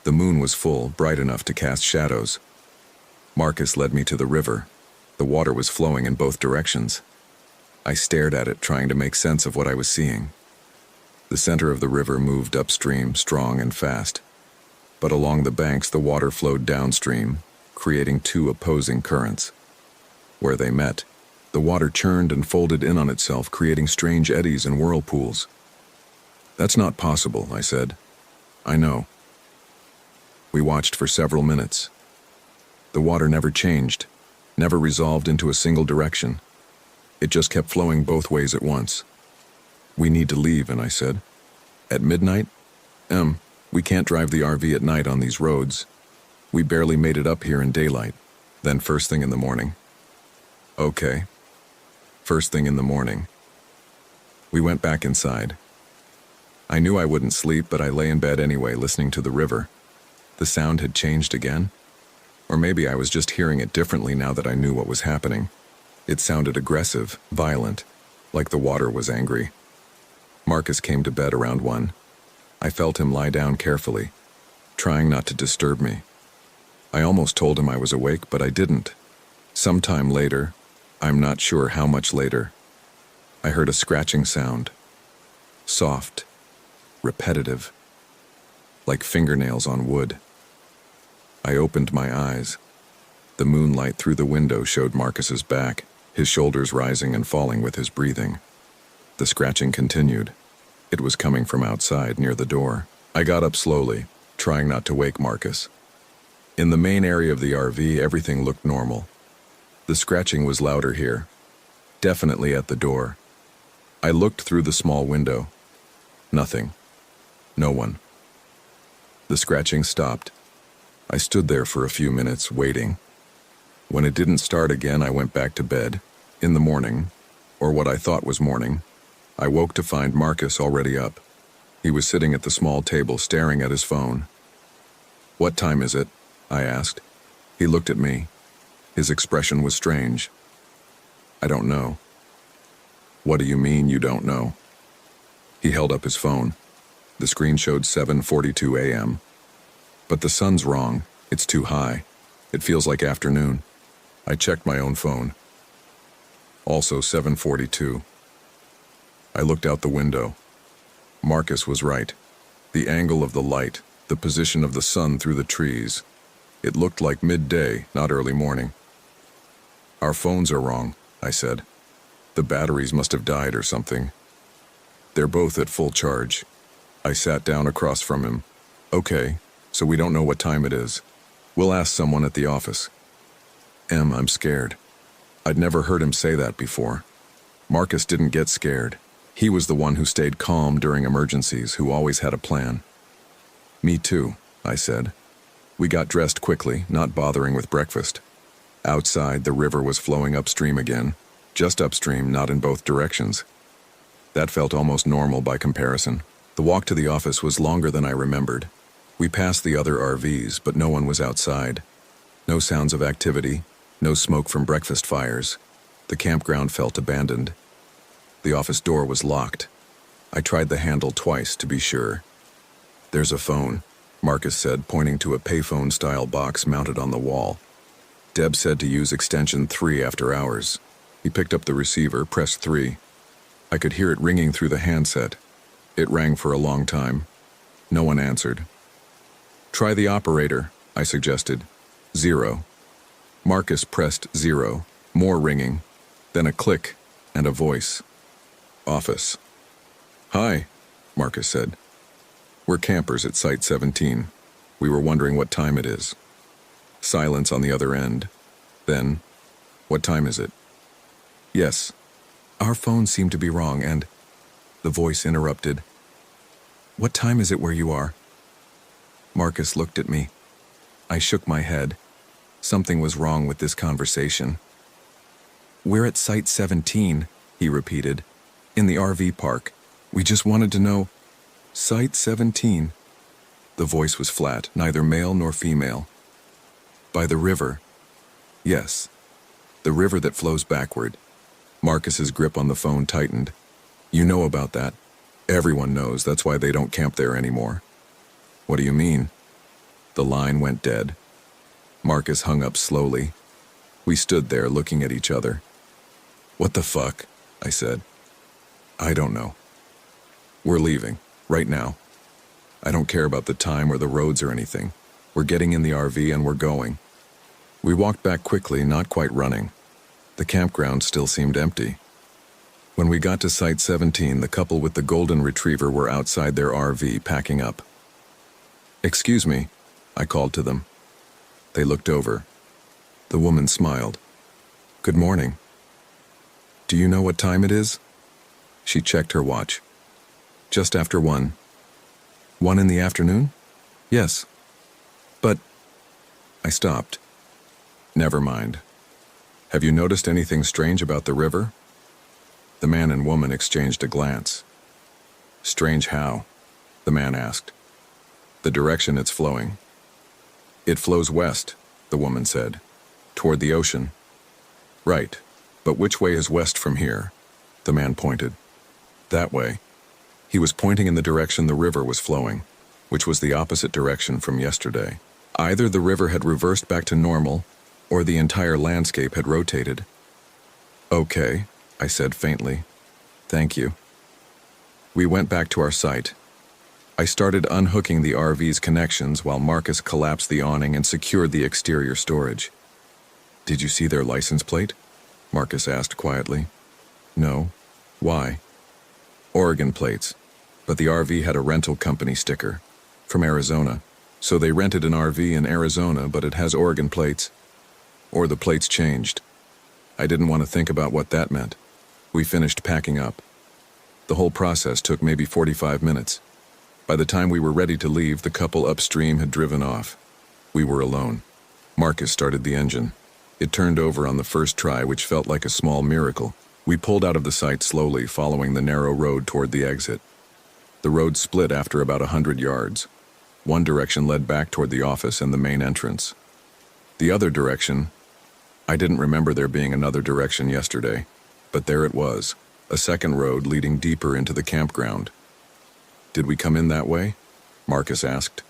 The moon was full, bright enough to cast shadows. Marcus led me to the river. The water was flowing in both directions. I stared at it, trying to make sense of what I was seeing. The center of the river moved upstream, strong and fast. But along the banks, the water flowed downstream, creating 2 opposing currents. Where they met, the water churned and folded in on itself, creating strange eddies and whirlpools. That's not possible, I said. I know. We watched for several minutes. The water never changed. never resolved into a single direction. It just kept flowing both ways at once. "We need to leave," and I said. "At midnight? We can't drive the RV at night on these roads. We barely made it up here in daylight. Then first thing in the morning." "Okay." First thing in the morning. We went back inside. I knew I wouldn't sleep, but I lay in bed anyway, listening to the river. The sound had changed again? Or maybe I was just hearing it differently now that I knew what was happening. It sounded aggressive, violent, like the water was angry. Marcus came to bed around 1. I felt him lie down carefully, trying not to disturb me. I almost told him I was awake, but I didn't. Sometime later, I'm not sure how much later, I heard a scratching sound. Soft, repetitive, like fingernails on wood. I opened my eyes. The moonlight through the window showed Marcus's back, his shoulders rising and falling with his breathing. The scratching continued. It was coming from outside near the door. I got up slowly, trying not to wake Marcus. In the main area of the RV, everything looked normal. The scratching was louder here, definitely at the door. I looked through the small window. Nothing. No one. The scratching stopped. I stood there for a few minutes, waiting. When it didn't start again, I went back to bed. In the morning, or what I thought was morning, I woke to find Marcus already up. He was sitting at the small table staring at his phone. "What time is it?" I asked. He looked at me. His expression was strange. "I don't know." "What do you mean you don't know?" He held up his phone. The screen showed 7:42 a.m. "But the sun's wrong. It's too high. It feels like afternoon." I checked my own phone. Also 7:42. I looked out the window. Marcus was right. The angle of the light, the position of the sun through the trees. It looked like midday, not early morning. "Our phones are wrong," I said. "The batteries must have died or something." "They're both at full charge." I sat down across from him. "Okay, so we don't know what time it is. We'll ask someone at the office." I'm scared." I'd never heard him say that before. Marcus didn't get scared. He was the one who stayed calm during emergencies, who always had a plan. "Me too," I said. We got dressed quickly, not bothering with breakfast. Outside, the river was flowing upstream again. Just upstream, not in both directions. That felt almost normal by comparison. The walk to the office was longer than I remembered. We passed the other RVs, but no one was outside. No sounds of activity, no smoke from breakfast fires. The campground felt abandoned. The office door was locked. I tried the handle twice to be sure. "There's a phone," Marcus said, pointing to a payphone-style box mounted on the wall. "Deb said to use extension 3 after hours." He picked up the receiver, pressed 3. I could hear it ringing through the handset. It rang for a long time. No one answered. "Try the operator," I suggested. 0. Marcus pressed 0. More ringing. Then a click and a voice. "Office." "Hi," Marcus said. "We're campers at Site 17. We were wondering what time it is." Silence on the other end. Then, "What time is it?" "Yes." Our phones seemed to be wrong, and the voice interrupted. "What time is it where you are?" Marcus looked at me. I shook my head. Something was wrong with this conversation. "We're at Site 17, he repeated. "In the RV park. We just wanted to know." "Site 17. The voice was flat, neither male nor female. "By the river." "Yes. The river that flows backward." Marcus's grip on the phone tightened. "You know about that. Everyone knows, that's why they don't camp there anymore." "What do you mean?" The line went dead. Marcus hung up slowly. We stood there looking at each other. "What the fuck?" I said. "I don't know. We're leaving, right now. I don't care about the time or the roads or anything. We're getting in the RV and we're going." We walked back quickly, not quite running. The campground still seemed empty. When we got to Site 17, the couple with the golden retriever were outside their RV packing up. "Excuse me," I called to them. They looked over. The woman smiled. Good morning. Do you know what time it is? She checked her watch. Just after 1. 1 in the afternoon? Yes. But... I stopped. Never mind. Have you noticed anything strange about the river? The man and woman exchanged a glance. Strange how? The man asked. The direction it's flowing. It flows west, the woman said. Toward the ocean. Right. But which way is west from here? The man pointed. That way. He was pointing in the direction the river was flowing, which was the opposite direction from yesterday. Either the river had reversed back to normal, or the entire landscape had rotated. Okay, I said faintly. Thank you. We went back to our site. I started unhooking the RV's connections while Marcus collapsed the awning and secured the exterior storage. Did you see their license plate? Marcus asked quietly. No. Why? Oregon plates, but the RV had a rental company sticker. From Arizona. So they rented an RV in Arizona, but it has Oregon plates. Or the plates changed. I didn't want to think about what that meant. We finished packing up. The whole process took maybe 45 minutes. By the time we were ready to leave, the couple upstream had driven off. We were alone. Marcus started the engine. It turned over on the first try, which felt like a small miracle. We pulled out of the site slowly, following the narrow road toward the exit. The road split after about 100 yards. One direction led back toward the office and the main entrance. The other direction, I didn't remember there being another direction yesterday, but there it was, a second road leading deeper into the campground. Did we come in that way? Marcus asked.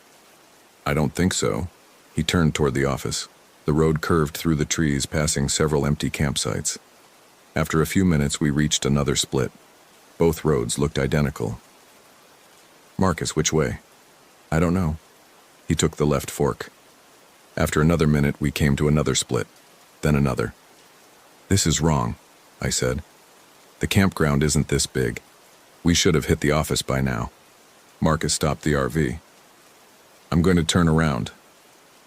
I don't think so. He turned toward the office. The road curved through the trees, passing several empty campsites. After a few minutes, we reached another split. Both roads looked identical. Marcus, which way? I don't know. He took the left fork. After another minute, we came to another split, then another. This is wrong, I said. The campground isn't this big. We should have hit the office by now. Marcus stopped the RV. I'm going to turn around.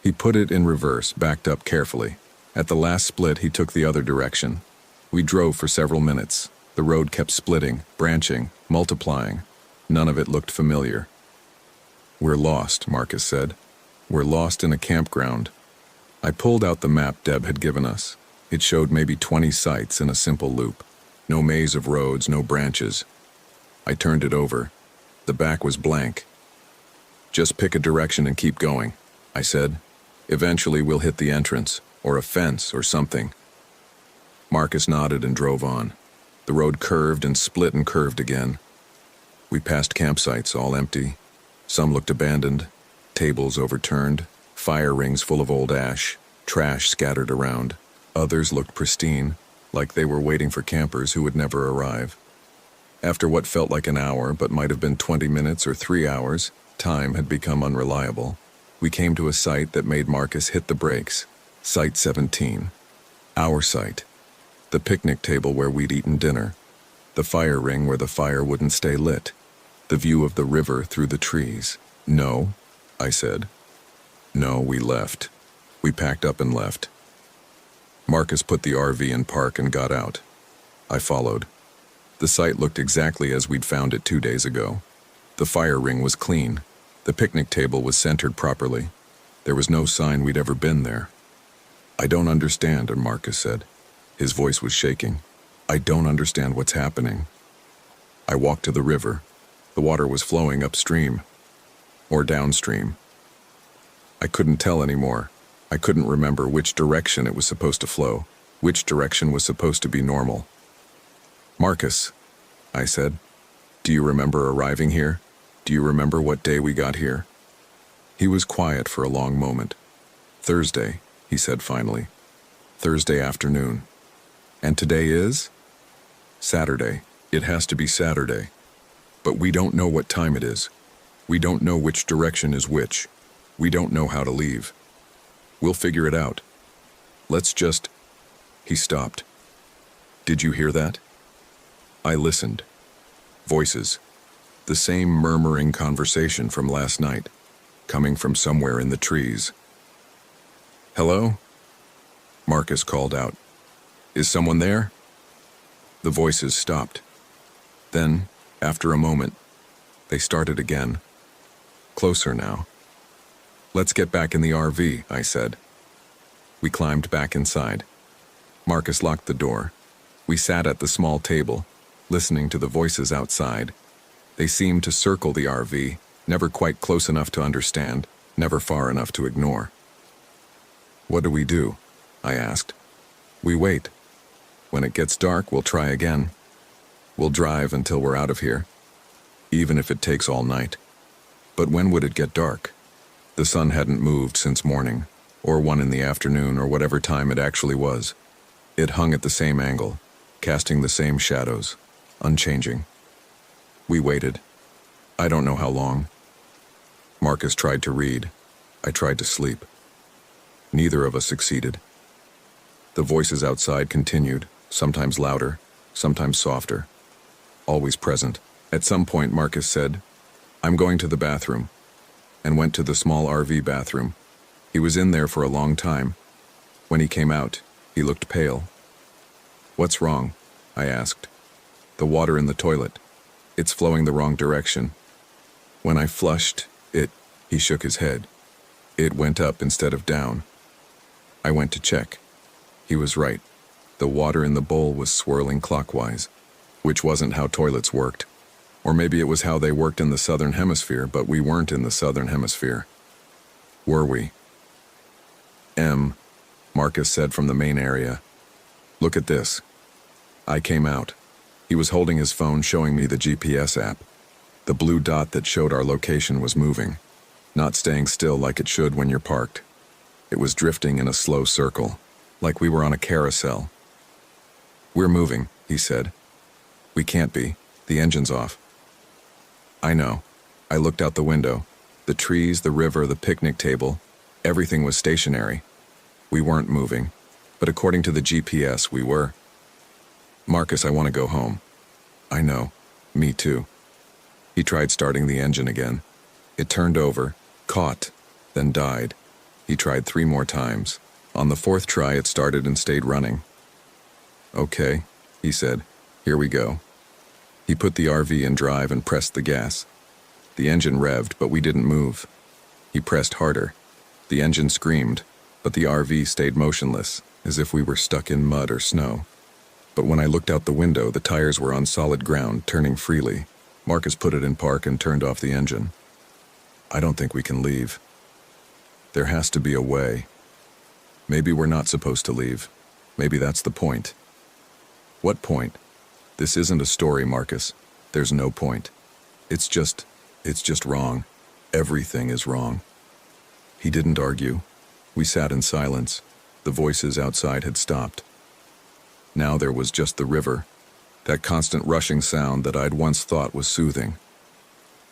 He put it in reverse, backed up carefully. At the last split, he took the other direction. We drove for several minutes. The road kept splitting, branching, multiplying. None of it looked familiar. We're lost, Marcus said. We're lost in a campground. I pulled out the map Deb had given us. It showed maybe 20 sites in a simple loop. No maze of roads, no branches. I turned it over. The back was blank. Just pick a direction and keep going, I said. Eventually we'll hit the entrance, or a fence, or something. Marcus nodded and drove on. The road curved and split and curved again. We passed campsites, all empty. Some looked abandoned, tables overturned, fire rings full of old ash, trash scattered around. Others looked pristine, like they were waiting for campers who would never arrive. After what felt like an hour, but might have been 20 minutes or 3 hours, time had become unreliable. We came to a site that made Marcus hit the brakes. Site 17. Our site. The picnic table where we'd eaten dinner. The fire ring where the fire wouldn't stay lit. The view of the river through the trees. No, I said. No, we left. We packed up and left. Marcus put the RV in park and got out. I followed. The site looked exactly as we'd found it 2 days ago. The fire ring was clean. The picnic table was centered properly. There was no sign we'd ever been there. I don't understand, Marcus said. His voice was shaking. I don't understand what's happening. I walked to the river. The water was flowing upstream. Or downstream. I couldn't tell anymore. I couldn't remember which direction it was supposed to flow, which direction was supposed to be normal. Marcus, I said, do you remember arriving here? Do you remember what day we got here? He was quiet for a long moment. Thursday, he said finally. Thursday afternoon. And today is? Saturday. It has to be Saturday. But we don't know what time it is. We don't know which direction is which. We don't know how to leave. We'll figure it out. Let's just... He stopped. Did you hear that? I listened. Voices. The same murmuring conversation from last night, coming from somewhere in the trees. Hello? Marcus called out. Is someone there? The voices stopped. Then, after a moment, they started again. Closer now. Let's get back in the RV, I said. We climbed back inside. Marcus locked the door. We sat at the small table, listening to the voices outside. They seemed to circle the RV, never quite close enough to understand, never far enough to ignore. What do we do? I asked. We wait. When it gets dark, we'll try again. We'll drive until we're out of here, even if it takes all night. But when would it get dark? The sun hadn't moved since morning, or 1 in the afternoon, or whatever time it actually was. It hung at the same angle, casting the same shadows, unchanging. We waited. I don't know how long. Marcus tried to read. I tried to sleep. Neither of us succeeded. The voices outside continued, sometimes louder, sometimes softer, always present. At some point, Marcus said, "I'm going to the bathroom," and went to the small RV bathroom. He was in there for a long time. When he came out, he looked pale. "What's wrong?" I asked. "The water in the toilet. It's flowing the wrong direction. When I flushed it," he shook his head. "It went up instead of down." I went to check. He was right. The water in the bowl was swirling clockwise, which wasn't how toilets worked. Or maybe it was how they worked in the southern hemisphere, but we weren't in the southern hemisphere. Were we? Marcus said from the main area. "Look at this." I came out. He was holding his phone, showing me the GPS app. The blue dot that showed our location was moving, not staying still like it should when you're parked. It was drifting in a slow circle, like we were on a carousel. "We're moving," he said. "We can't be. The engine's off." I know. I looked out the window. The trees, the river, the picnic table, everything was stationary. We weren't moving, but according to the GPS, we were. "Marcus, I want to go home." "I know. Me too." He tried starting the engine again. It turned over, caught, then died. He tried 3 more times. On the 4th try, it started and stayed running. "Okay," he said. "Here we go." He put the RV in drive and pressed the gas. The engine revved, but we didn't move. He pressed harder. The engine screamed, but the RV stayed motionless, as if we were stuck in mud or snow. But when I looked out the window, the tires were on solid ground, turning freely. Marcus put it in park and turned off the engine. "I don't think we can leave. There has to be a way. Maybe we're not supposed to leave. Maybe that's the point." "What point?" "This isn't a story, Marcus. There's no point. It's just wrong. Everything is wrong." He didn't argue. We sat in silence. The voices outside had stopped. Now there was just the river, that constant rushing sound that I'd once thought was soothing.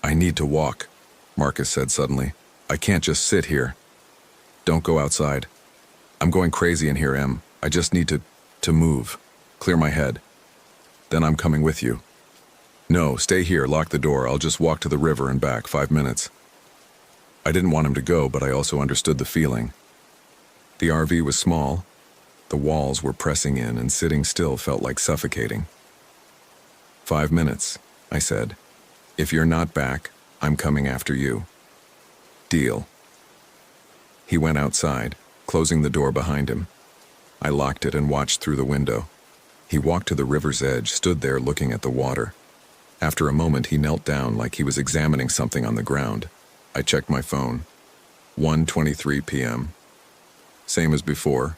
"I need to walk," Marcus said suddenly. "I can't just sit here." "Don't go outside. I'm going crazy in here, Em. I just need to move, clear my head. Then I'm coming with you." "No, stay here, lock the door. I'll just walk to the river and back, 5 minutes." I didn't want him to go, but I also understood the feeling. The RV was small. The walls were pressing in, and sitting still felt like suffocating. 5 minutes, I said. "If you're not back, I'm coming after you." "Deal." He went outside, closing the door behind him. I locked it and watched through the window. He walked to the river's edge, stood there looking at the water. After a moment, he knelt down like he was examining something on the ground. I checked my phone. 1:23 p.m. Same as before.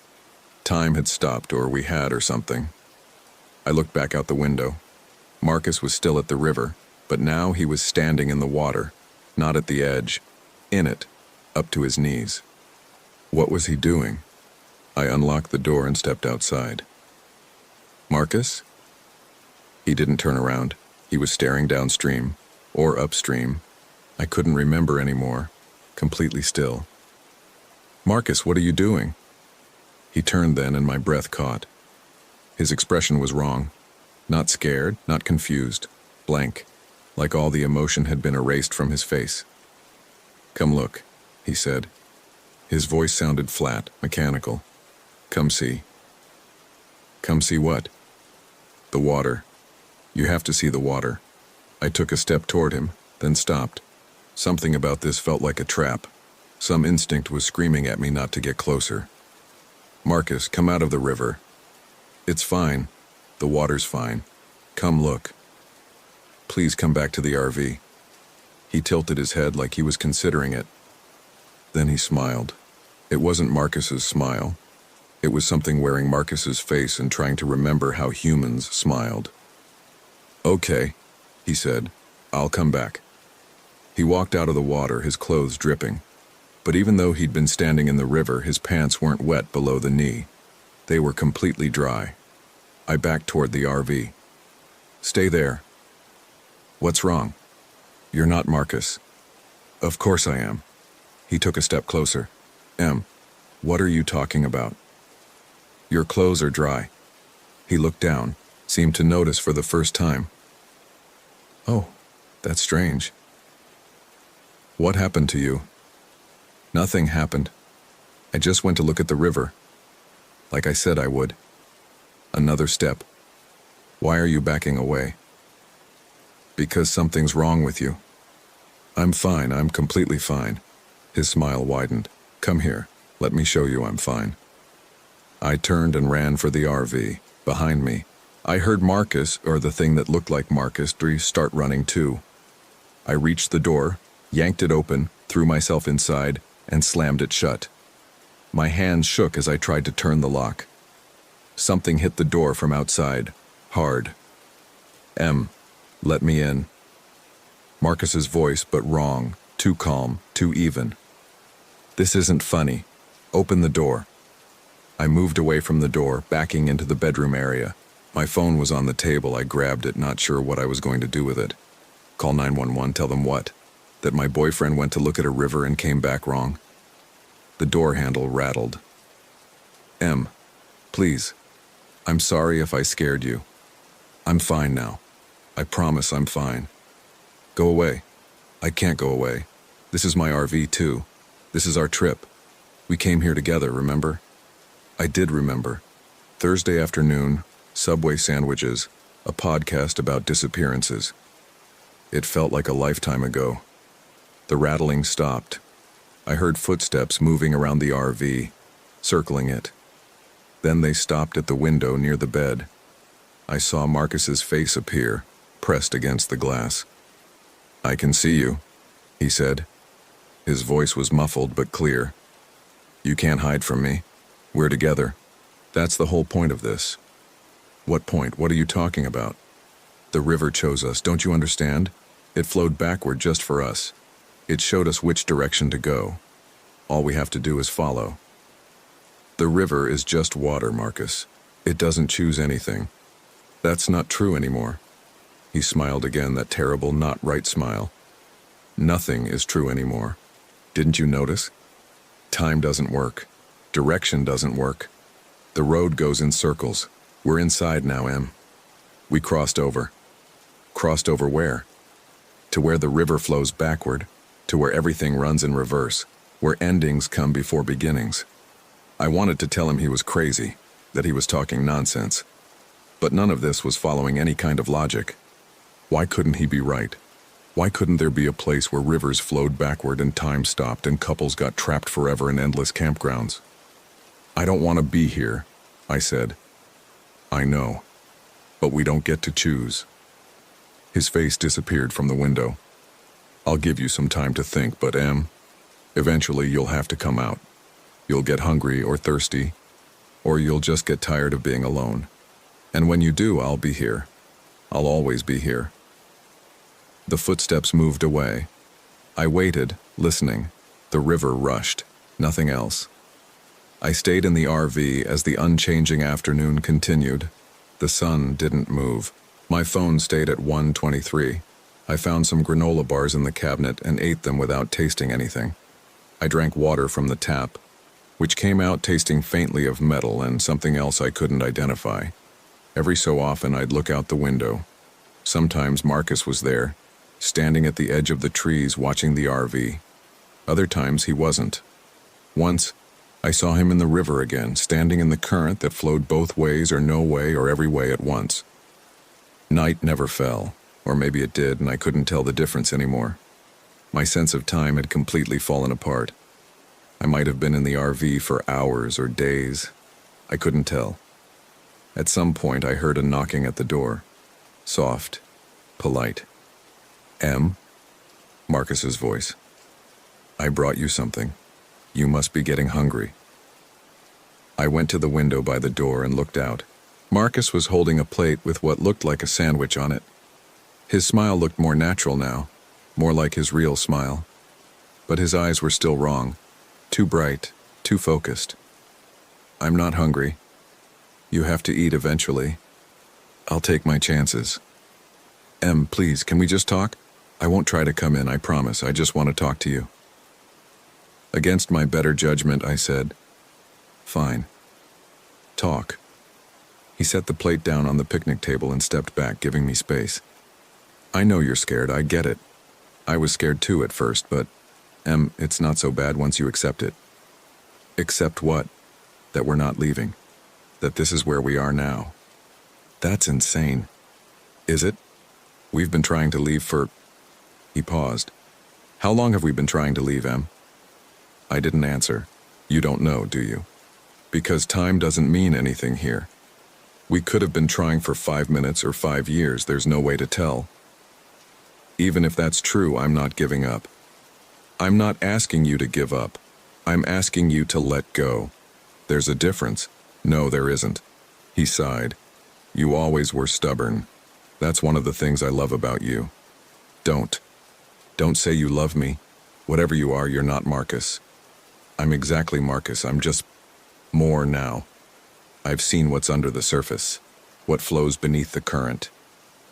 Time had stopped, or we had, or something. I looked back out the window. Marcus was still at the river, but now he was standing in the water, not at the edge, in it, up to his knees. What was he doing? I unlocked the door and stepped outside. "Marcus?" He didn't turn around. He was staring downstream, or upstream. I couldn't remember anymore. Completely still. "Marcus, what are you doing?" He turned then, and my breath caught. His expression was wrong. Not scared, not confused. Blank. Like all the emotion had been erased from his face. "Come look," he said. His voice sounded flat, mechanical. "Come see." Come see what? The water. You have to see the water. I took a step toward him, then stopped. Something about this felt like a trap. Some instinct was screaming at me not to get closer. Marcus, come out of the river. It's fine. The water's fine. Come look. Please come back to the RV. He tilted his head like he was considering it. Then he smiled. It wasn't Marcus's smile. It was something wearing Marcus's face and trying to remember how humans smiled. Okay, he said. I'll come back. He walked out of the water, his clothes dripping. But even though he'd been standing in the river, his pants weren't wet below the knee. They were completely dry. I backed toward the RV. Stay there. What's wrong? You're not Marcus. Of course I am. He took a step closer. What are you talking about? Your clothes are dry. He looked down, seemed to notice for the first time. Oh, that's strange. What happened to you? Nothing happened. I just went to look at the river. Like I said I would. Another step. Why are you backing away? Because something's wrong with you. I'm fine, I'm completely fine. His smile widened. Come here, let me show you I'm fine. I turned and ran for the RV. Behind me, I heard Marcus, or the thing that looked like Marcus, start running too. I reached the door, yanked it open, threw myself inside, and slammed it shut. My hands shook as I tried to turn the lock. Something hit the door from outside, hard. Let me in. Marcus's voice, but wrong, too calm, too even. This isn't funny. Open the door. I moved away from the door, backing into the bedroom area. My phone was on the table. I grabbed it, not sure what I was going to do with it. Call 911, tell them what? That my boyfriend went to look at a river and came back wrong. The door handle rattled. Please. I'm sorry if I scared you. I'm fine now. I promise I'm fine. Go away. I can't go away. This is my RV too. This is our trip. We came here together, remember? I did remember. Thursday afternoon, Subway sandwiches, a podcast about disappearances. It felt like a lifetime ago. The rattling stopped. I heard footsteps moving around the RV, circling it. Then they stopped at the window near the bed. I saw Marcus's face appear, pressed against the glass. I can see you, he said. His voice was muffled but clear. You can't hide from me. We're together. That's the whole point of this. What point? What are you talking about? The river chose us, don't you understand? It flowed backward just for us. It showed us which direction to go. All we have to do is follow. The river is just water, Marcus. It doesn't choose anything. That's not true anymore. He smiled again, that terrible, not right smile. Nothing is true anymore. Didn't you notice? Time doesn't work. Direction doesn't work. The road goes in circles. We're inside now, Em. We crossed over. Crossed over where? To where the river flows backward, to where everything runs in reverse, where endings come before beginnings. I wanted to tell him he was crazy, that he was talking nonsense. But none of this was following any kind of logic. Why couldn't he be right? Why couldn't there be a place where rivers flowed backward and time stopped and couples got trapped forever in endless campgrounds? I don't want to be here, I said. I know, but we don't get to choose. His face disappeared from the window. I'll give you some time to think, but eventually you'll have to come out. You'll get hungry or thirsty, or you'll just get tired of being alone. And when you do, I'll be here. I'll always be here. The footsteps moved away. I waited, listening. The river rushed, nothing else. I stayed in the RV as the unchanging afternoon continued. The sun didn't move. My phone stayed at 1:23. I found some granola bars in the cabinet and ate them without tasting anything. I drank water from the tap, which came out tasting faintly of metal and something else I couldn't identify. Every so often I'd look out the window. Sometimes Marcus was there, standing at the edge of the trees watching the RV. Other times he wasn't. Once, I saw him in the river again, standing in the current that flowed both ways or no way or every way at once. Night never fell, or maybe it did and I couldn't tell the difference anymore. My sense of time had completely fallen apart. I might have been in the RV for hours or days. I couldn't tell. At some point I heard a knocking at the door. Soft, polite. "Em?" Marcus's voice. "I brought you something. You must be getting hungry." I went to the window by the door and looked out. Marcus was holding a plate with what looked like a sandwich on it. His smile looked more natural now, more like his real smile. But his eyes were still wrong, too bright, too focused. "I'm not hungry. You have to eat eventually. I'll take my chances." "Em, please, can we just talk? I won't try to come in, I promise. I just want to talk to you." Against my better judgment, I said, "Fine. Talk." He set the plate down on the picnic table and stepped back, giving me space. "I know you're scared, I get it. I was scared too at first, but, Em, it's not so bad once you accept it." "Accept what?" "That we're not leaving. That this is where we are now." "That's insane." "Is it? We've been trying to leave for..." He paused. "How long have we been trying to leave, Em?" I didn't answer. "You don't know, do you? Because time doesn't mean anything here. We could have been trying for 5 minutes or 5 years, there's no way to tell. Even if that's true, I'm not giving up. I'm not asking you to give up. I'm asking you to let go. There's a difference." "No, there isn't." He sighed. "You always were stubborn. That's one of the things I love about you. Don't say you love me. Whatever you are, you're not Marcus. I'm exactly Marcus, I'm just more now. I've seen what's under the surface, what flows beneath the current.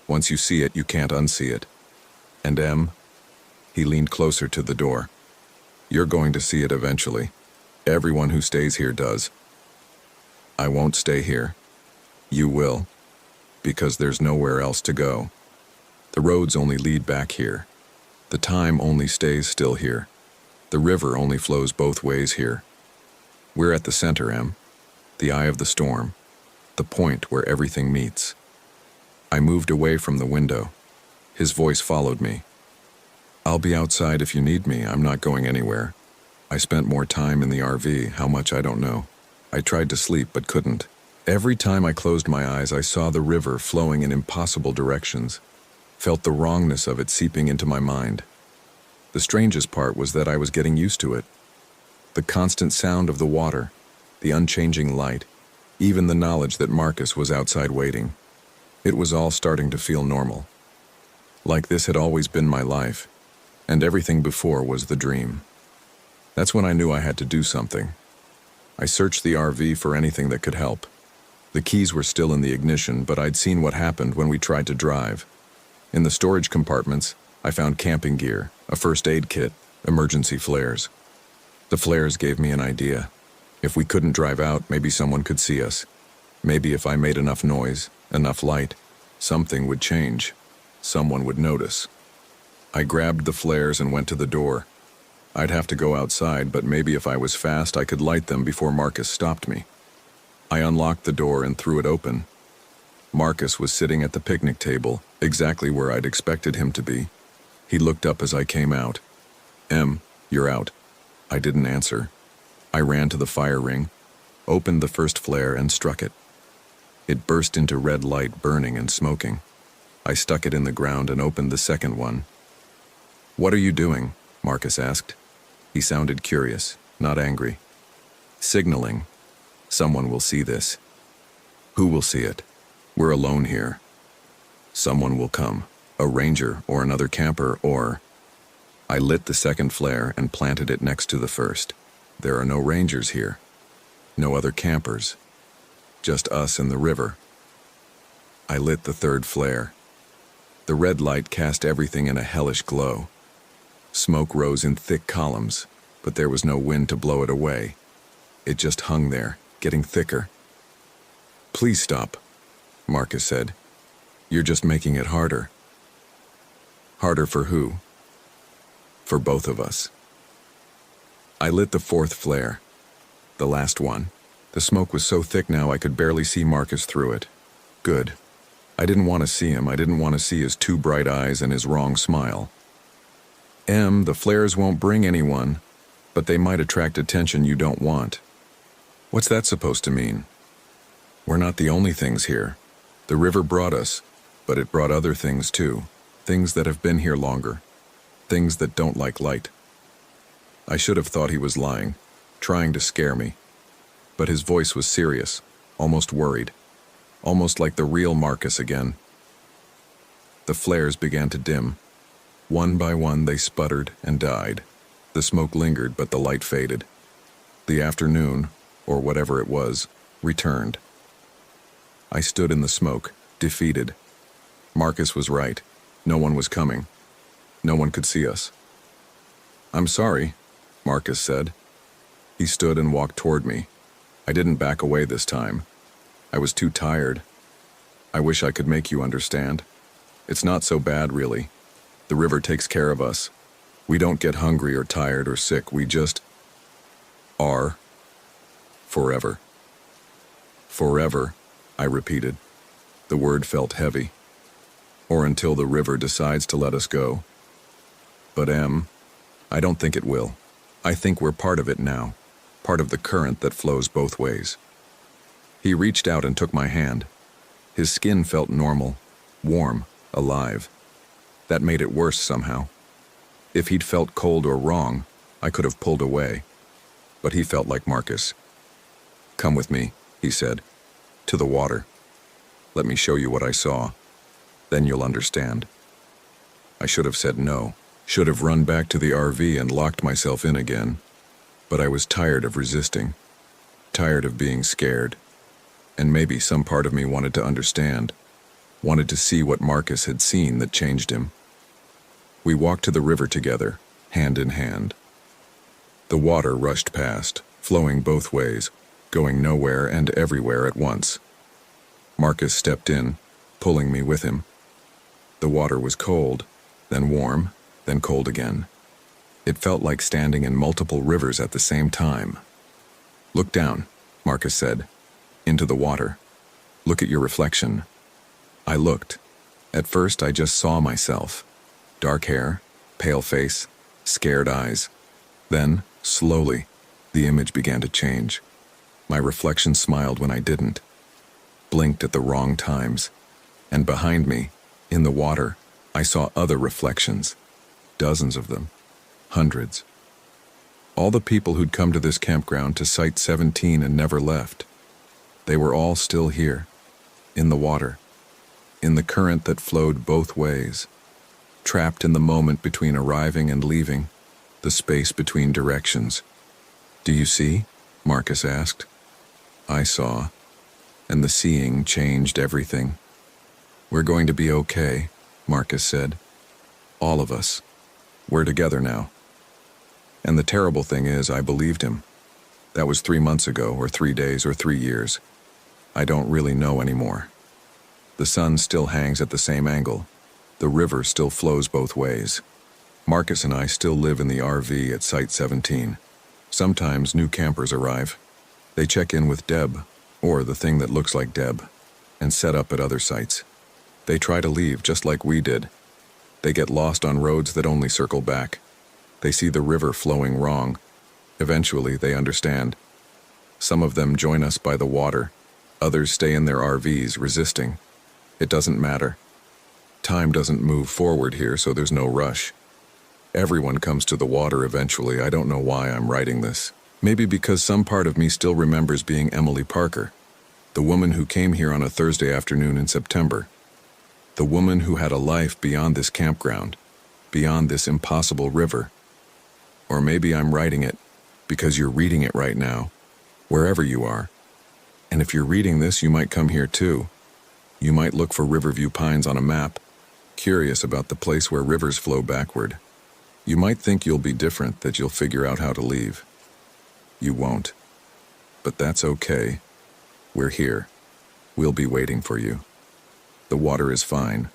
Once you see it, you can't unsee it. And Em," he leaned closer to the door, "you're going to see it eventually. Everyone who stays here does." "I won't stay here." "You will, because there's nowhere else to go. The roads only lead back here. The time only stays still here. The river only flows both ways here. We're at the center, Em. The eye of the storm. The point where everything meets." I moved away from the window. His voice followed me. "I'll be outside if you need me. I'm not going anywhere. I spent more time in the RV, how much I don't know. I tried to sleep but couldn't. Every time I closed my eyes, I saw the river flowing in impossible directions, felt the wrongness of it seeping into my mind. The strangest part was that I was getting used to it. The constant sound of the water, the unchanging light, even the knowledge that Marcus was outside waiting. It was all starting to feel normal. Like this had always been my life, and everything before was the dream. That's when I knew I had to do something. I searched the RV for anything that could help. The keys were still in the ignition, but I'd seen what happened when we tried to drive. In the storage compartments, I found camping gear, a first aid kit, emergency flares. The flares gave me an idea. If we couldn't drive out, maybe someone could see us. Maybe if I made enough noise, enough light, something would change. Someone would notice. I grabbed the flares and went to the door. I'd have to go outside, but maybe if I was fast, I could light them before Marcus stopped me. I unlocked the door and threw it open. Marcus was sitting at the picnic table, exactly where I'd expected him to be. He looked up as I came out. "Em, you're out." I didn't answer. I ran to the fire ring, opened the first flare and struck it. It burst into red light, burning and smoking. I stuck it in the ground and opened the second one. "What are you doing?" Marcus asked. He sounded curious, not angry. "Signaling. Someone will see this." "Who will see it?" "We're alone here." "Someone will come. A ranger or another camper or..." I lit the second flare and planted it next to the first. "There are no rangers here. No other campers. Just us and the river." I lit the third flare. The red light cast everything in a hellish glow. Smoke rose in thick columns, but there was no wind to blow it away. It just hung there, getting thicker. "Please stop," Marcus said. "You're just making it harder." "Harder for who?" "For both of us." I lit the fourth flare. The last one. The smoke was so thick now I could barely see Marcus through it. Good. I didn't want to see him. I didn't want to see his two bright eyes and his wrong smile. The flares won't bring anyone, but they might attract attention you don't want. What's that supposed to mean? We're not the only things here. The river brought us, but it brought other things too. Things that have been here longer. Things that don't like light. I should have thought he was lying, trying to scare me. But his voice was serious, almost worried. Almost like the real Marcus again. The flares began to dim. One by one they sputtered and died. The smoke lingered, but the light faded. The afternoon, or whatever it was, returned. I stood in the smoke, defeated. Marcus was right. No one was coming. No one could see us. "I'm sorry," Marcus said. He stood and walked toward me. I didn't back away this time. I was too tired. I wish I could make you understand. It's not so bad, really. The river takes care of us. We don't get hungry or tired or sick. We just are. Forever. Forever, I repeated. The word felt heavy. Or until the river decides to let us go. But I don't think it will. I think we're part of it now. Part of the current that flows both ways. He reached out and took my hand. His skin felt normal, warm, alive. That made it worse somehow. If he'd felt cold or wrong, I could have pulled away. But he felt like Marcus. "Come with me," he said. "To the water. Let me show you what I saw. Then you'll understand." I should have said no. Should have run back to the RV and locked myself in again. But I was tired of resisting. Tired of being scared. And maybe some part of me wanted to understand. Wanted to see what Marcus had seen that changed him. We walked to the river together, hand in hand. The water rushed past, flowing both ways, going nowhere and everywhere at once. Marcus stepped in, pulling me with him. The water was cold, then warm, then cold again. It felt like standing in multiple rivers at the same time. "Look down," Marcus said. "Into the water. Look at your reflection." I looked. At first I just saw myself. Dark hair, pale face, scared eyes. Then, slowly, the image began to change. My reflection smiled when I didn't. Blinked at the wrong times. And behind me, in the water, I saw other reflections. Dozens of them. Hundreds. All the people who'd come to this campground to Site 17 and never left. They were all still here, in the water, in the current that flowed both ways, trapped in the moment between arriving and leaving, the space between directions. "Do you see?" Marcus asked. I saw, and the seeing changed everything. "We're going to be okay," Marcus said. "All of us. We're together now." And the terrible thing is, I believed him. That was 3 months ago, or 3 days, or 3 years. I don't really know anymore. The sun still hangs at the same angle. The river still flows both ways. Marcus and I still live in the RV at Site 17. Sometimes new campers arrive. They check in with Deb, or the thing that looks like Deb, and set up at other sites. They try to leave just like we did. They get lost on roads that only circle back. They see the river flowing wrong. Eventually, they understand. Some of them join us by the water. Others stay in their RVs, resisting. It doesn't matter. Time doesn't move forward here, so there's no rush. Everyone comes to the water eventually. I don't know why I'm writing this. Maybe because some part of me still remembers being Emily Parker, the woman who came here on a Thursday afternoon in September. The woman who had a life beyond this campground, beyond this impossible river. Or maybe I'm writing it because you're reading it right now, wherever you are. And if you're reading this, you might come here too. You might look for Riverview Pines on a map, curious about the place where rivers flow backward. You might think you'll be different, that you'll figure out how to leave. You won't. But that's okay. We're here. We'll be waiting for you. The water is fine.